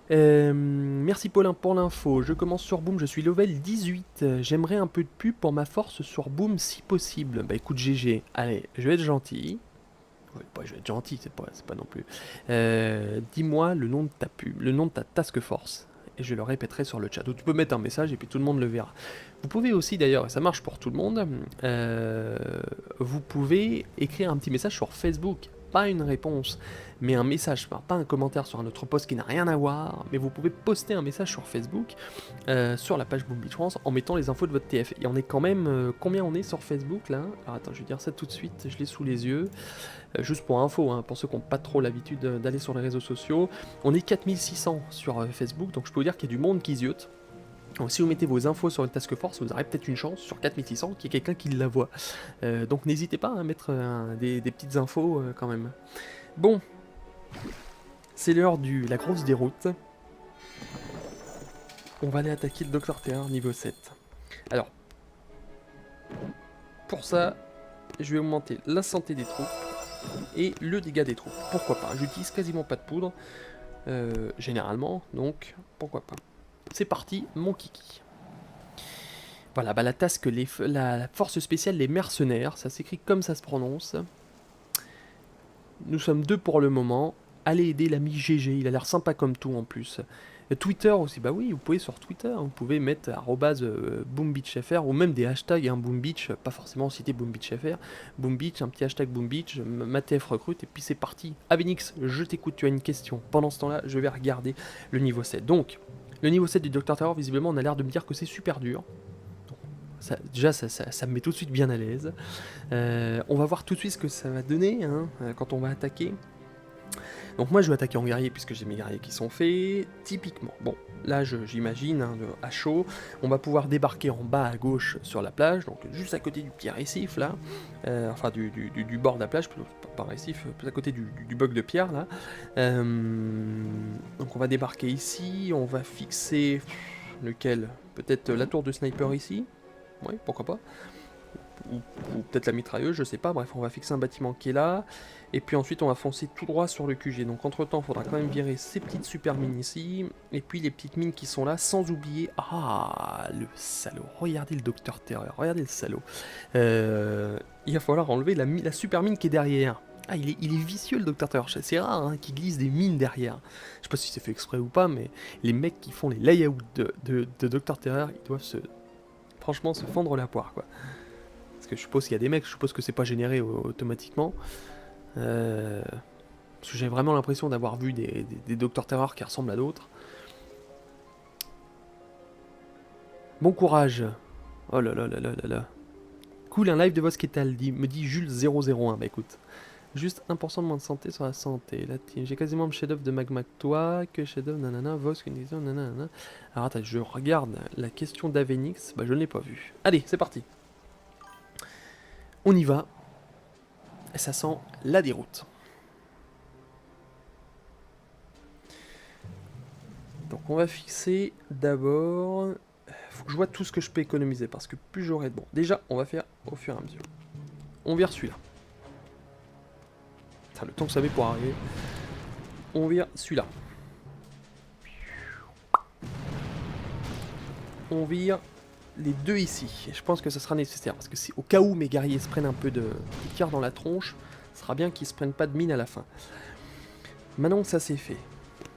Merci Paulin pour l'info. Je commence sur Boom, je suis level 18. J'aimerais un peu de pub pour ma force sur Boom si possible. Bah écoute GG, allez, je vais être gentil. Ouais, je vais être gentil, c'est pas non plus. Dis-moi le nom de ta pub, le nom de ta task force. Et je le répéterai sur le chat. Donc tu peux mettre un message et puis tout le monde le verra. Vous pouvez aussi d'ailleurs, et ça marche pour tout le monde, vous pouvez écrire un petit message sur Facebook. Pas une réponse, mais un message, pas un commentaire sur un autre post qui n'a rien à voir, mais vous pouvez poster un message sur Facebook, sur la page Boom Beach France, en mettant les infos de votre TF. Et on est quand même, combien on est sur Facebook là? Alors attends, je vais dire ça tout de suite, je l'ai sous les yeux. Juste pour info, hein, pour ceux qui n'ont pas trop l'habitude d'aller sur les réseaux sociaux, on est 4600 sur Facebook, donc je peux vous dire qu'il y a du monde qui ziote. Donc si vous mettez vos infos sur une task force, vous aurez peut-être une chance sur 4600 qu'il y ait quelqu'un qui la voit. Donc n'hésitez pas à mettre des petites infos quand même. Bon, c'est l'heure de la grosse déroute. On va aller attaquer le Dr Terror niveau 7. Alors, pour ça, je vais augmenter la santé des troupes et le dégât des troupes. Pourquoi pas? J'utilise quasiment pas de poudre, généralement, donc pourquoi pas. C'est parti, mon kiki. Voilà, bah la task, la force spéciale, les mercenaires, ça s'écrit comme ça se prononce. Nous sommes 2 pour le moment. Allez aider l'ami GG, il a l'air sympa comme tout en plus. Twitter aussi, bah oui, vous pouvez sur Twitter, vous pouvez mettre @boombeachfr ou même des hashtags, hein, boombeach, pas forcément citer boombeachfr, boombeach, un petit hashtag boombeach, matf recrute, et puis c'est parti. Avenix, je t'écoute, tu as une question. Pendant ce temps-là, je vais regarder le niveau 7. Donc, le niveau 7 du Dr Terror, visiblement, on a l'air de me dire que c'est super dur. Ça, déjà, ça me met tout de suite bien à l'aise. On va voir tout de suite ce que ça va donner hein, quand on va attaquer. Donc moi je vais attaquer en guerrier puisque j'ai mes guerriers qui sont faits. Typiquement, bon, là j'imagine, hein, à chaud, on va pouvoir débarquer en bas à gauche sur la plage, donc juste à côté du petit récif là, enfin du bord de la plage, pas récif, plus à côté du bloc de pierre là. Donc on va débarquer ici, on va fixer lequel? Peut-être la tour de sniper ici? Oui, pourquoi pas. Ou peut-être la mitrailleuse, je sais pas, bref, on va fixer un bâtiment qui est là, et puis ensuite on va foncer tout droit sur le QG, donc entre temps il faudra quand même virer ces petites super mines ici, et puis les petites mines qui sont là, sans oublier, ah, le salaud, regardez le Docteur Terreur, regardez le salaud, il va falloir enlever la super mine qui est derrière. Ah, il est vicieux le Docteur Terreur, c'est rare hein, qu'il glisse des mines derrière, je sais pas si c'est fait exprès ou pas, mais les mecs qui font les layouts de Docteur Terreur, ils doivent franchement se fendre la poire quoi. Parce que je suppose qu'il y a des mecs, je suppose que c'est pas généré automatiquement. Parce que j'ai vraiment l'impression d'avoir vu des Docteur Terror qui ressemblent à d'autres. Bon courage. Oh là là là là là là. Cool, un live de Vosketal, me dit Jules001. Bah écoute, juste 1% de moins de santé sur la santé. Là, j'ai quasiment le chef-d'œuvre de Magma que toi, que chef-d'œuvre, nanana, Vosk, une question, nanana. Alors attends, je regarde la question d'Avenix, bah je ne l'ai pas vue. Allez, c'est parti. On y va. Et ça sent la déroute. Donc on va fixer d'abord... Faut que je vois tout ce que je peux économiser parce que plus j'aurai de... Bon, déjà, on va faire au fur et à mesure. On vire celui-là. Le temps que ça met pour arriver. On vire celui-là. On vire les deux ici. Et je pense que ça sera nécessaire parce que si au cas où mes guerriers se prennent un peu de tir dans la tronche, ce sera bien qu'ils se prennent pas de mine à la fin. Maintenant que ça c'est fait,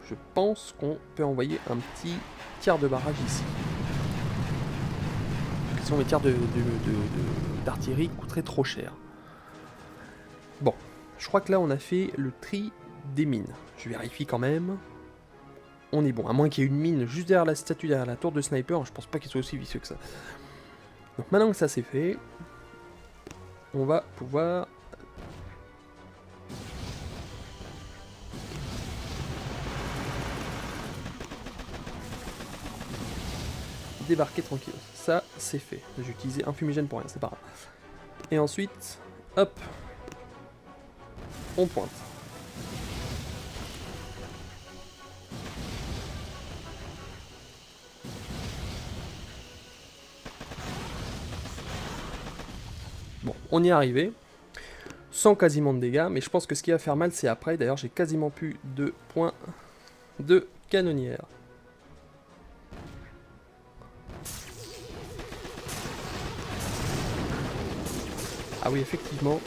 je pense qu'on peut envoyer un petit tir de barrage ici. Sinon les tirs d'artillerie coûteraient trop cher. Bon, je crois que là on a fait le tri des mines. Je vérifie quand même. On est bon, à moins qu'il y ait une mine juste derrière la statue, derrière la tour de sniper, je pense pas qu'il soit aussi vicieux que ça. Donc maintenant que ça c'est fait, on va pouvoir... débarquer tranquille. Ça, c'est fait. J'ai utilisé un fumigène pour rien, c'est pas grave. Et ensuite, hop, on pointe. Bon, on y est arrivé. Sans quasiment de dégâts, mais je pense que ce qui va faire mal, c'est après. D'ailleurs, j'ai quasiment plus de points de canonnière. Ah oui, effectivement.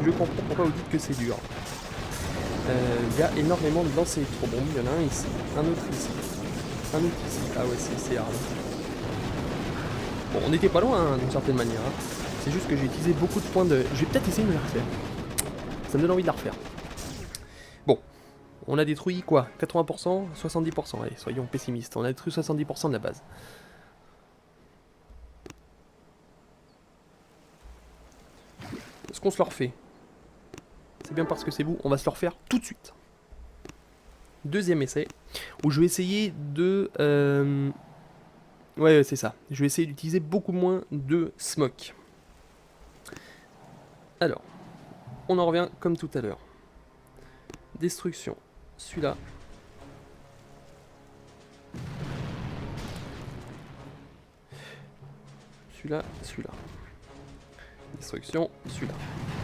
Je comprends pourquoi vous dites que c'est dur. Il y a énormément de lancers électrobombes. Il y en a un ici, un autre ici, un autre ici. Ah ouais, c'est hard. Bon, on n'était pas loin hein, d'une certaine manière. Hein. C'est juste que j'ai utilisé beaucoup de points de... Je vais peut-être essayer de me la refaire. Ça me donne envie de la refaire. Bon, on a détruit quoi? 80%? 70%? Allez, soyons pessimistes. On a détruit 70% de la base. Est-ce qu'on se le refait? C'est bien parce que c'est vous, on va se le refaire tout de suite. Deuxième essai, où je vais essayer de... Ouais, c'est ça. Je vais essayer d'utiliser beaucoup moins de smoke. Alors, on en revient comme tout à l'heure. Destruction, celui-là. Celui-là, celui-là. Destruction, celui-là.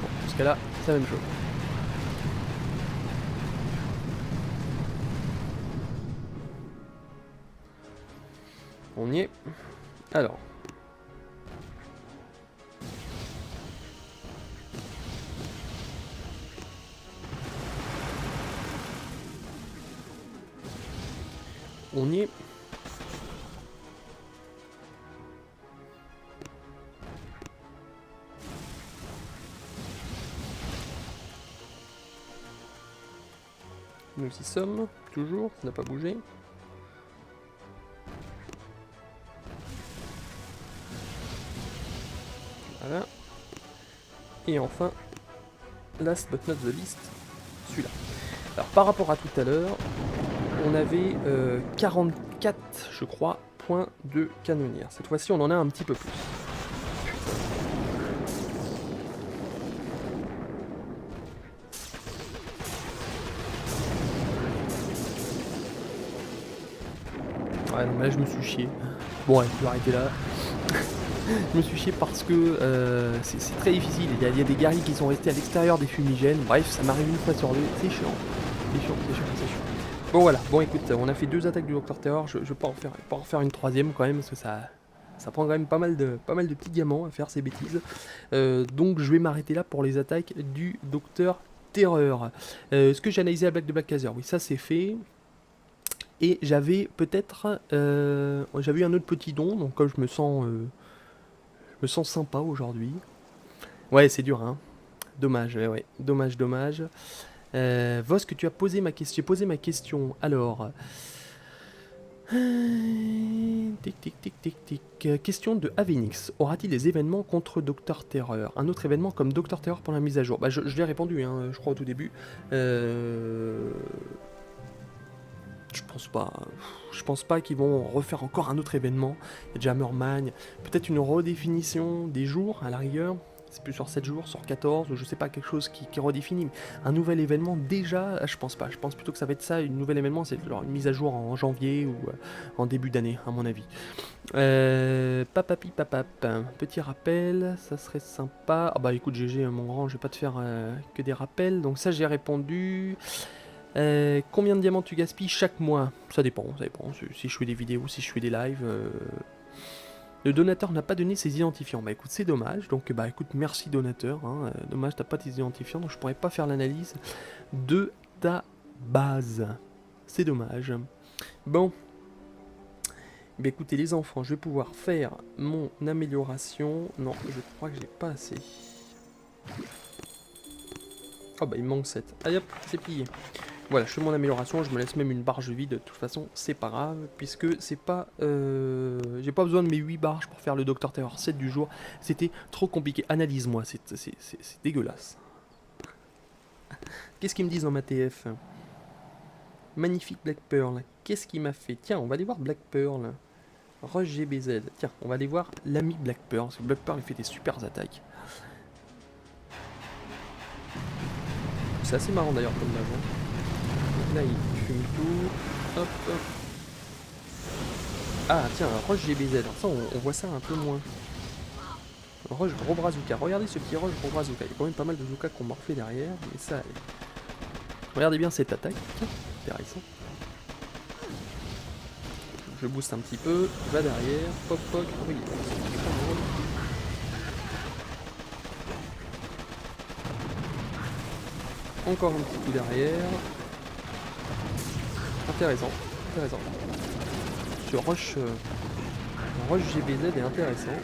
Bon, dans ce cas-là, c'est la même chose. On y est. Alors. On y est. Nous y sommes, toujours, ça n'a pas bougé. Voilà. Et enfin, last but not the least, celui-là. Alors par rapport à tout à l'heure, on avait 44, je crois, points de canonnière. Cette fois-ci, on en a un petit peu plus. Ouais, non, mais là, je me suis chié. Bon, ouais, je vais arrêter là. Je me suis chié parce que c'est très difficile. Il y a des guerriers qui sont restés à l'extérieur des fumigènes. Bref, ça m'arrive une fois sur deux. C'est chiant. C'est chiant, c'est chiant, c'est chiant. Bon, voilà. Bon, écoute, on a fait 2 attaques du Docteur Terror. Je vais pas en refaire une troisième quand même, parce que ça prend quand même pas mal de petits diamants à faire ces bêtises. Donc, je vais m'arrêter là pour les attaques du Docteur Terreur. Ce que j'ai analysé à Black de Black Kaiser, oui, ça c'est fait. Et j'avais peut-être... j'avais eu un autre petit don, donc comme je me sens sympa aujourd'hui. Ouais, c'est dur, hein. Dommage, ouais. Dommage, dommage. Vosk, tu as posé ma question. J'ai posé ma question. Alors... Tic, tic, tic, tic, tic. Question de Avenix. Aura-t-il des événements contre Docteur Terreur? Un autre événement comme Docteur Terreur pendant la mise à jour? Bah, je l'ai répondu, hein, je crois, au tout début. Je pense pas. Je pense pas qu'ils vont refaire encore un autre événement. Il y a Jammerman. Peut-être une redéfinition des jours, à la rigueur. C'est plus sur 7 jours, sur 14, ou je sais pas, quelque chose qui redéfinit. Mais un nouvel événement, déjà, je pense pas. Je pense plutôt que ça va être ça, une nouvel événement, c'est genre une mise à jour en janvier ou en début d'année, à mon avis. Papapi papap. Petit rappel, ça serait sympa. Ah bah écoute, GG, mon grand, je vais pas te faire que des rappels. Donc ça, j'ai répondu. Combien de diamants tu gaspilles chaque mois? Ça dépend. Si je fais des vidéos, si je fais des lives. Le donateur n'a pas donné ses identifiants. Bah écoute, c'est dommage. Donc bah écoute, merci donateur. Hein. Dommage, t'as pas tes identifiants, donc je pourrais pas faire l'analyse de ta base. C'est dommage. Bon. Bah écoutez les enfants, je vais pouvoir faire mon amélioration. Non, je crois que j'ai pas assez. Oh bah il me manque 7. Allez hop, c'est plié. Voilà, je fais mon amélioration, je me laisse même une barge vide, de toute façon, c'est pas grave, puisque c'est pas... j'ai pas besoin de mes 8 barges pour faire le Docteur Terror 7 du jour, c'était trop compliqué. Analyse-moi, c'est dégueulasse. Qu'est-ce qu'ils me disent dans ma TF? Magnifique Black Pearl, qu'est-ce qu'il m'a fait? Tiens, on va aller voir Black Pearl. Rush GBZ. Tiens, on va aller voir l'ami Black Pearl, parce que Black Pearl il fait des super attaques. C'est assez marrant d'ailleurs comme map. Donc là il fume tout. Hop hop. Ah tiens, Rush GBZ. Alors ça on voit ça un peu moins. Rush Gros Brazuka. Regardez ce petit Rush Gros Brazuka. Il y a quand même pas mal de Zuka qu'on morflé derrière, mais ça allait. Regardez bien cette attaque. Intéressant. Je booste un petit peu, va derrière, pop pop, oui. Encore un petit coup derrière. Intéressant, intéressant. Ce rush GBZ est intéressant.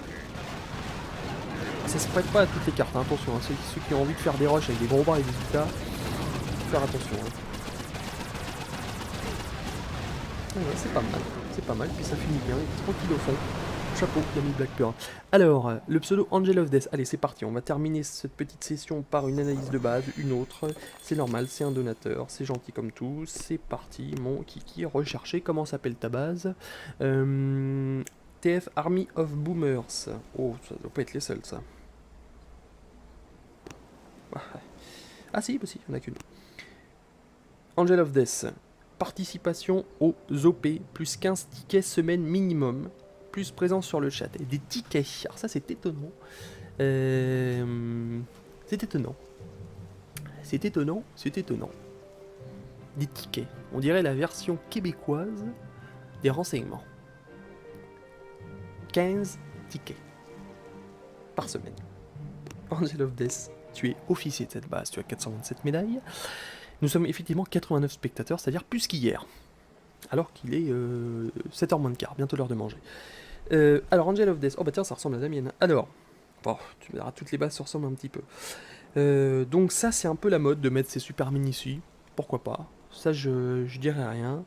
Ça se prête pas à toutes les cartes, hein, attention, hein. Ceux qui ont envie de faire des rushs avec des gros bras et des Zuka, faut faire attention. Hein. Ouais, c'est pas mal, puis ça finit bien, il est tranquille au fond. Chapeau, l'ami Black Pearl. Alors, le pseudo Angel of Death. Allez, c'est parti, on va terminer cette petite session par une analyse de base, une autre. C'est normal, c'est un donateur, c'est gentil comme tout. C'est parti, mon kiki, recherché. Comment s'appelle ta base TF Army of Boomers. Oh, ça doit pas être les seuls, ça. Ah si, il n'y en a qu'une. Angel of Death. Participation aux OP, plus 15 tickets semaine minimum. Plus présence sur le chat. Et des tickets. Alors ça c'est étonnant. C'est étonnant. C'est étonnant. C'est étonnant. Des tickets. On dirait la version québécoise des renseignements. 15 tickets. Par semaine. Angel of Death. Tu es officier de cette base. Tu as 427 médailles. Nous sommes effectivement 89 spectateurs, c'est-à-dire plus qu'hier. Alors qu'il est 7h moins de quart. Bientôt l'heure de manger. Alors, Angel of Death. Oh bah tiens, ça ressemble à la mienne. Alors, bon, tu me diras, toutes les bases se ressemblent un petit peu. Donc ça, c'est un peu la mode de mettre ces super mines ici. Pourquoi pas. Ça, je dirais rien.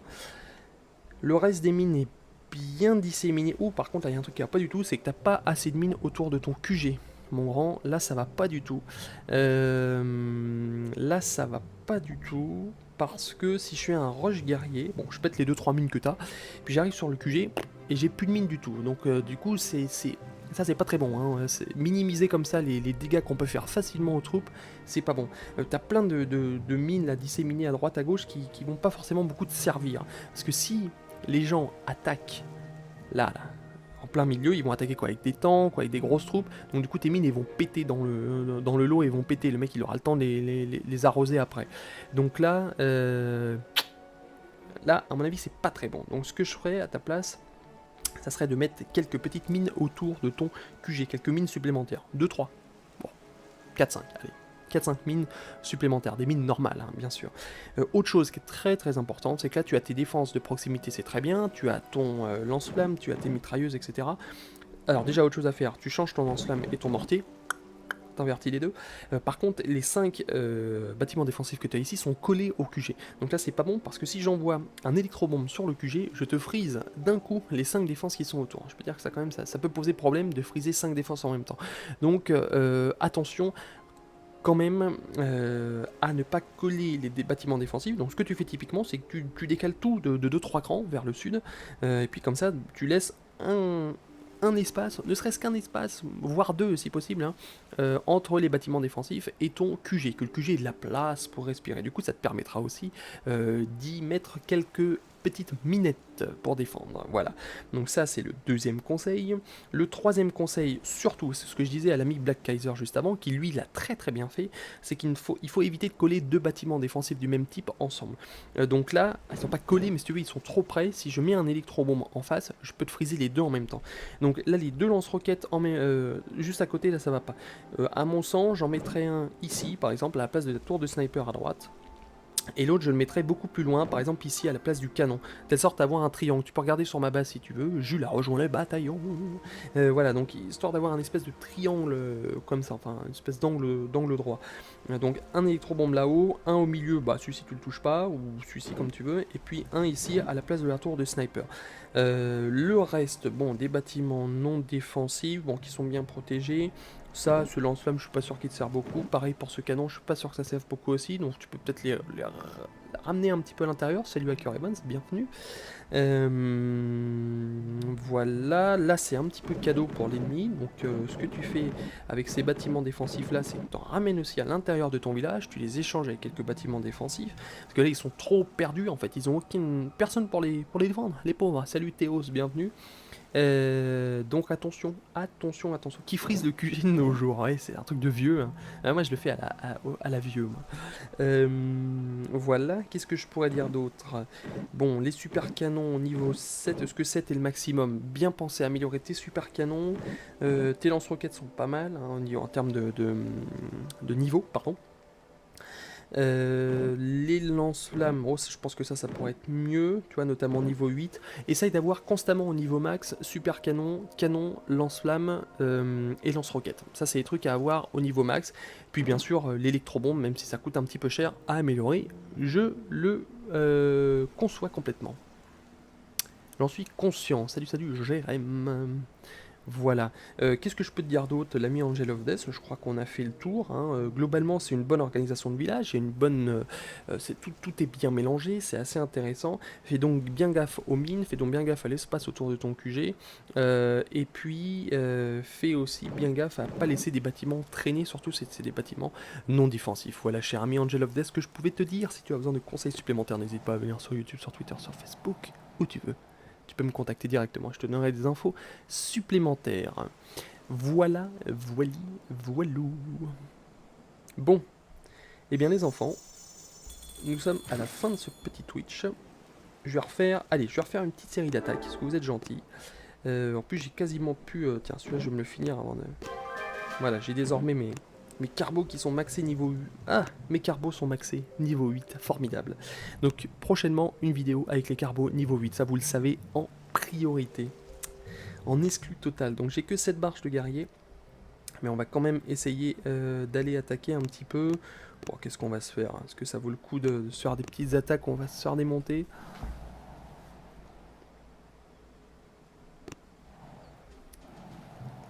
Le reste des mines est bien disséminé. Oh, par contre, il y a un truc qui va pas du tout, c'est que t'as pas assez de mines autour de ton QG. Mon grand, là, ça va pas du tout. Là, ça va pas du tout. Parce que si je fais un rush guerrier, bon, je pète les 2-3 mines que t'as, puis j'arrive sur le QG, et j'ai plus de mines du tout. Donc du coup, ça c'est pas très bon. Hein. Minimiser comme ça les dégâts qu'on peut faire facilement aux troupes, c'est pas bon. T'as plein de mines là, disséminées à droite à gauche qui vont pas forcément beaucoup te servir. Parce que si les gens attaquent là, en plein milieu, ils vont attaquer quoi, avec des tanks, quoi, avec des grosses troupes. Donc du coup tes mines elles vont péter dans le lot et vont péter. Le mec il aura le temps de les arroser après. Donc là, là à mon avis c'est pas très bon. Donc ce que je ferais à ta place, ça serait de mettre quelques petites mines autour de ton QG, quelques mines supplémentaires. 2-3. Bon, 4-5, allez. 4-5 mines supplémentaires, des mines normales, hein, bien sûr. Autre chose qui est très très importante, c'est que là tu as tes défenses de proximité, c'est très bien, tu as ton lance-flamme, tu as tes mitrailleuses, etc. Alors déjà autre chose à faire, tu changes ton lance-flamme et ton mortier, t'invertis les deux. Par contre, les 5 bâtiments défensifs que tu as ici sont collés au QG. Donc là, c'est pas bon parce que si j'envoie un électrobombe sur le QG, je te freeze d'un coup les 5 défenses qui sont autour. Je peux dire que ça, quand même, ça peut poser problème de freezer 5 défenses en même temps. Donc attention quand même à ne pas coller les bâtiments défensifs. Donc ce que tu fais typiquement, c'est que tu décales tout de 2-3 crans vers le sud, et puis comme ça, tu laisses un espace, ne serait-ce qu'un espace, voire deux si possible, hein, entre les bâtiments défensifs et ton QG, que le QG ait de la place pour respirer. Du coup, ça te permettra aussi d'y mettre quelques petites minettes pour défendre. Voilà. Donc ça, c'est le deuxième conseil. Le troisième conseil, surtout, c'est ce que je disais à l'ami Black Kaiser juste avant, qui lui l'a très très bien fait, c'est qu'il faut éviter de coller deux bâtiments défensifs du même type ensemble. Donc là, ils sont pas collés, mais si tu veux, ils sont trop près. Si je mets un électrobombe en face, je peux te friser les deux en même temps. Donc là, les deux lance-roquettes juste à côté, là, ça va pas. À mon sens, j'en mettrais un ici, par exemple, à la place de la tour de sniper à droite. Et l'autre, je le mettrais beaucoup plus loin, par exemple ici, à la place du canon. De telle sorte d'avoir un triangle. Tu peux regarder sur ma base si tu veux. Jules a rejoint les bataillons. Voilà, donc histoire d'avoir un espèce de triangle comme ça, enfin, une espèce d'angle droit. Donc un électrobombe là-haut, un au milieu, bah celui-ci tu le touches pas, ou celui-ci comme tu veux, et puis un ici à la place de la tour de sniper. Le reste, bon, des bâtiments non défensifs, bon, qui sont bien protégés. Ça, ce lance-flamme, je suis pas sûr qu'il te sert beaucoup. Pareil pour ce canon, je suis pas sûr que ça serve beaucoup aussi. Donc tu peux peut-être ramener un petit peu à l'intérieur. Salut Hacker Evans, bienvenue. Voilà, là c'est un petit peu cadeau pour l'ennemi, donc ce que tu fais avec ces bâtiments défensifs là, c'est que tu en ramènes aussi à l'intérieur de ton village, tu les échanges avec quelques bâtiments défensifs, parce que là ils sont trop perdus en fait, ils ont aucune personne pour les défendre, les pauvres. Salut Théos, bienvenue. Donc attention, attention, attention. Qui frise le QG de nos jours, ouais, c'est un truc de vieux. Hein. Moi je le fais à la vieux. Moi. Voilà, qu'est-ce que je pourrais dire d'autre? Bon, les super canons niveau 7, est-ce que 7 est le maximum? Bien pensé à améliorer tes super canons. Tes lance-roquettes sont pas mal en termes de niveau, pardon. Les lance-flammes, oh, je pense que ça pourrait être mieux, tu vois, notamment niveau 8. Essaye d'avoir constamment au niveau max super canon, canon, lance-flammes et lance-roquettes. Ça, c'est des trucs à avoir au niveau max. Puis bien sûr, l'électrobombe, même si ça coûte un petit peu cher à améliorer, je le conçois complètement. J'en suis conscient. Salut, salut, Jérém. Voilà. Qu'est-ce que je peux te dire d'autre? L'ami Angel of Death, je crois qu'on a fait le tour. Hein. Globalement, c'est une bonne organisation de village. Il y a une bonne, tout est bien mélangé, c'est assez intéressant. Fais donc bien gaffe aux mines, fais donc bien gaffe à l'espace autour de ton QG. Et puis, fais aussi bien gaffe à ne pas laisser des bâtiments traîner, surtout si c'est des bâtiments non défensifs. Voilà, cher ami Angel of Death, ce que je pouvais te dire. Si tu as besoin de conseils supplémentaires, n'hésite pas à venir sur YouTube, sur Twitter, sur Facebook, où tu veux. Tu peux me contacter directement, je te donnerai des infos supplémentaires. Voilà, voilou. Bon, eh bien les enfants, nous sommes à la fin de ce petit Twitch. Je vais refaire une petite série d'attaques, parce que vous êtes gentils. En plus j'ai quasiment pu... tiens, celui-là je vais me le finir avant de... Voilà, j'ai désormais mes carbos qui sont maxés niveau 8. Ah, mes carbos sont maxés niveau 8, formidable. Donc prochainement, une vidéo avec les carbos niveau 8, ça vous le savez, en priorité. En exclu total. Donc j'ai que 7 barges de guerrier. Mais on va quand même essayer d'aller attaquer un petit peu. Bon, qu'est-ce qu'on va se faire? Est-ce que ça vaut le coup de se faire des petites attaques? On va se faire démonter.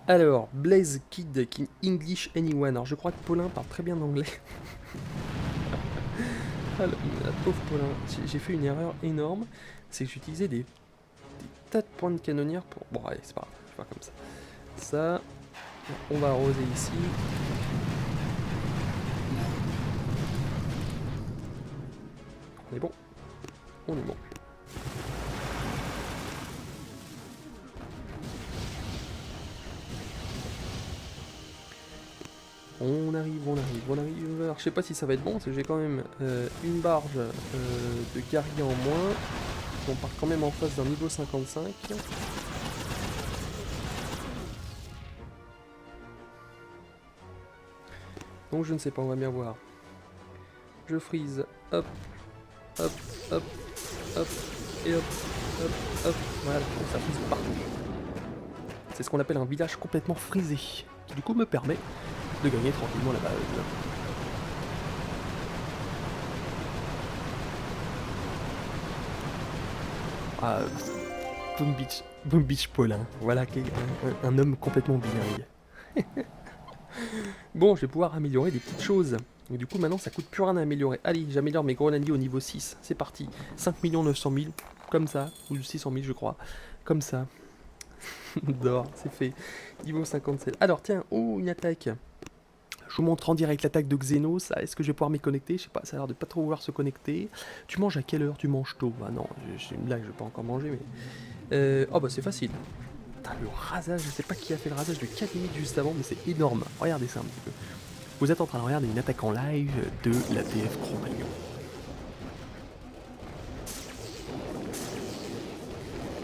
Alors, Blaze Kid, King English Anyone. Alors, je crois que Paulin parle très bien anglais. Ah, la pauvre Paulin. J'ai fait une erreur énorme. C'est que j'utilisais des tas de points de canonnière pour... Bon, allez, c'est pas grave. Je vais faire comme ça. Ça, on va arroser ici. On est bon. On est bon. On arrive. Alors, je sais pas si ça va être bon, parce que j'ai quand même une barge de guerrier en moins. On part quand même en face d'un niveau 55. Donc je ne sais pas, on va bien voir. Je freeze, hop, hop, hop, hop, et hop, hop, hop. Voilà, ça freeze partout. C'est ce qu'on appelle un village complètement frisé, qui du coup me permet de gagner tranquillement la base. Ah, Boom Beach Paulin, voilà un homme complètement bilingue. Bon, je vais pouvoir améliorer des petites choses. Et du coup, maintenant, ça coûte plus rien à améliorer. Allez, j'améliore mes grenadiers au niveau 6. C'est parti. 5 900 000, comme ça. Ou 600 000, je crois. Comme ça. D'or, c'est fait. Niveau 57. Alors, tiens, oh, une attaque. Je vous montre en direct l'attaque de Xenos. Est-ce que je vais pouvoir m'y connecter? Je sais pas, ça a l'air de pas trop vouloir se connecter. Tu manges à quelle heure? Tu manges tôt? Ah non, c'est une blague, je vais pas encore manger, mais... oh bah c'est facile. Putain, le rasage, je sais pas qui a fait le rasage de 4 minutes juste avant, mais c'est énorme. Regardez ça un petit peu. Vous êtes en train de regarder une attaque en live de la TF Cro-Magnon.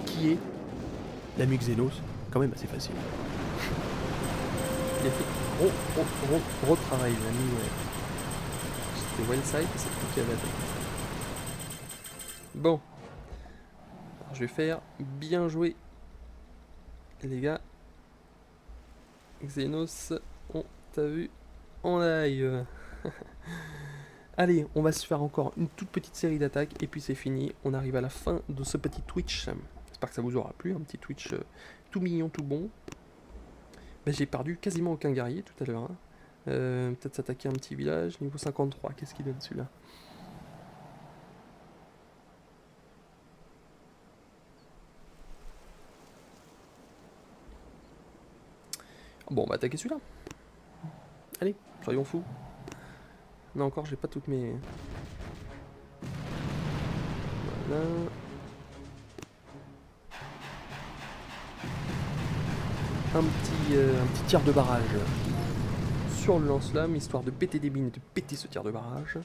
Qui est l'ami Xenos? Quand même assez facile. Il a fait gros travail, l'ami. C'était well side, c'est tout qui avait attaqué. Bon. Alors, je vais faire bien jouer. Les gars. Xenos, on t'a vu en live. Allez, on va se faire encore une toute petite série d'attaques et puis c'est fini. On arrive à la fin de ce petit Twitch. J'espère que ça vous aura plu, un petit Twitch tout mignon, tout bon. Ben, j'ai perdu quasiment aucun guerrier tout à l'heure. Hein. Peut-être s'attaquer un petit village, niveau 53. Qu'est-ce qu'il donne celui-là? Bon, on va attaquer celui-là. Allez, soyons fous. Là encore, j'ai pas toutes mes... Voilà. Un petit tir de barrage sur le lance-flamme, histoire de péter des mines et de péter ce tir de barrage.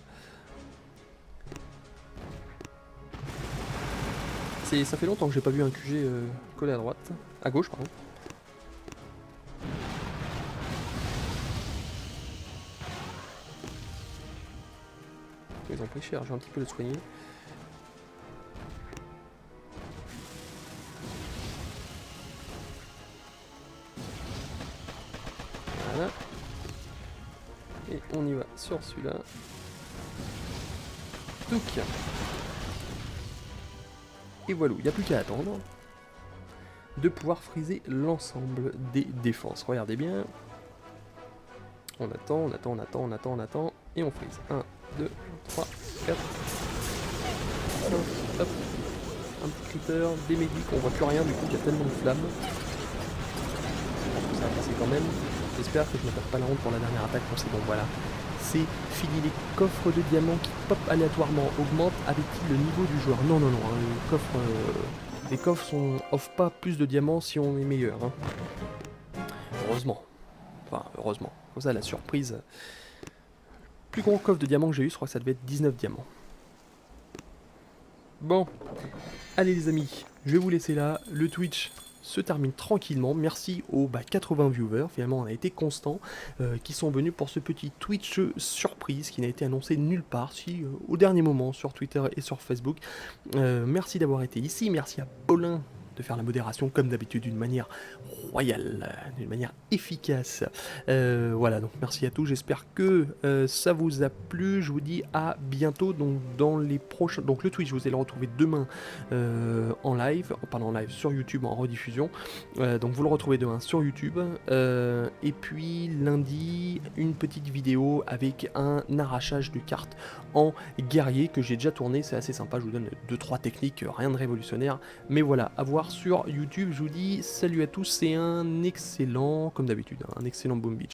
Ça fait longtemps que j'ai pas vu un QG collé à droite. À gauche, pardon. Ils ont pris cher, je vais un petit peu le soigner. Voilà. Et on y va sur celui-là. Donc. Et voilà, il n'y a plus qu'à attendre de pouvoir friser l'ensemble des défenses. Regardez bien. On attend, on attend, on attend, on attend, on attend. Et on frise. 1, 2, 3, 4. Hop. Un petit critter, des médics, on voit plus rien du coup, il y a tellement de flammes. Je pense que ça va passer quand même. J'espère que je ne me tape pas la honte pour la dernière attaque. Bon, c'est bon, voilà. C'est fini. Les coffres de diamants qui pop aléatoirement augmentent avec le niveau du joueur. Non, non, non. Hein, les coffres sont offrent pas plus de diamants si on est meilleur. Hein. Heureusement. Enfin, heureusement. Comme ça, la surprise. Le plus gros coffre de diamants que j'ai eu, je crois que ça devait être 19 diamants. Bon. Allez les amis, je vais vous laisser là. Le Twitch se termine tranquillement. Merci aux 80 viewers, finalement on a été constants, qui sont venus pour ce petit Twitch surprise qui n'a été annoncé nulle part, si au dernier moment sur Twitter et sur Facebook. Merci d'avoir été ici, merci à Paulin de faire la modération comme d'habitude d'une manière royale, d'une manière efficace. Voilà, donc merci à tous, j'espère que ça vous a plu. Je vous dis à bientôt donc dans les prochains. Donc le Twitch, vous allez le retrouver demain en live, pardon en live sur YouTube en rediffusion. Donc vous le retrouvez demain sur YouTube. Et puis lundi, une petite vidéo avec un arrachage de cartes en guerrier que j'ai déjà tourné, c'est assez sympa, je vous donne 2-3 techniques, rien de révolutionnaire, mais voilà, à voir sur YouTube. Je vous dis salut à tous et un excellent, comme d'habitude, un excellent Boom Beach.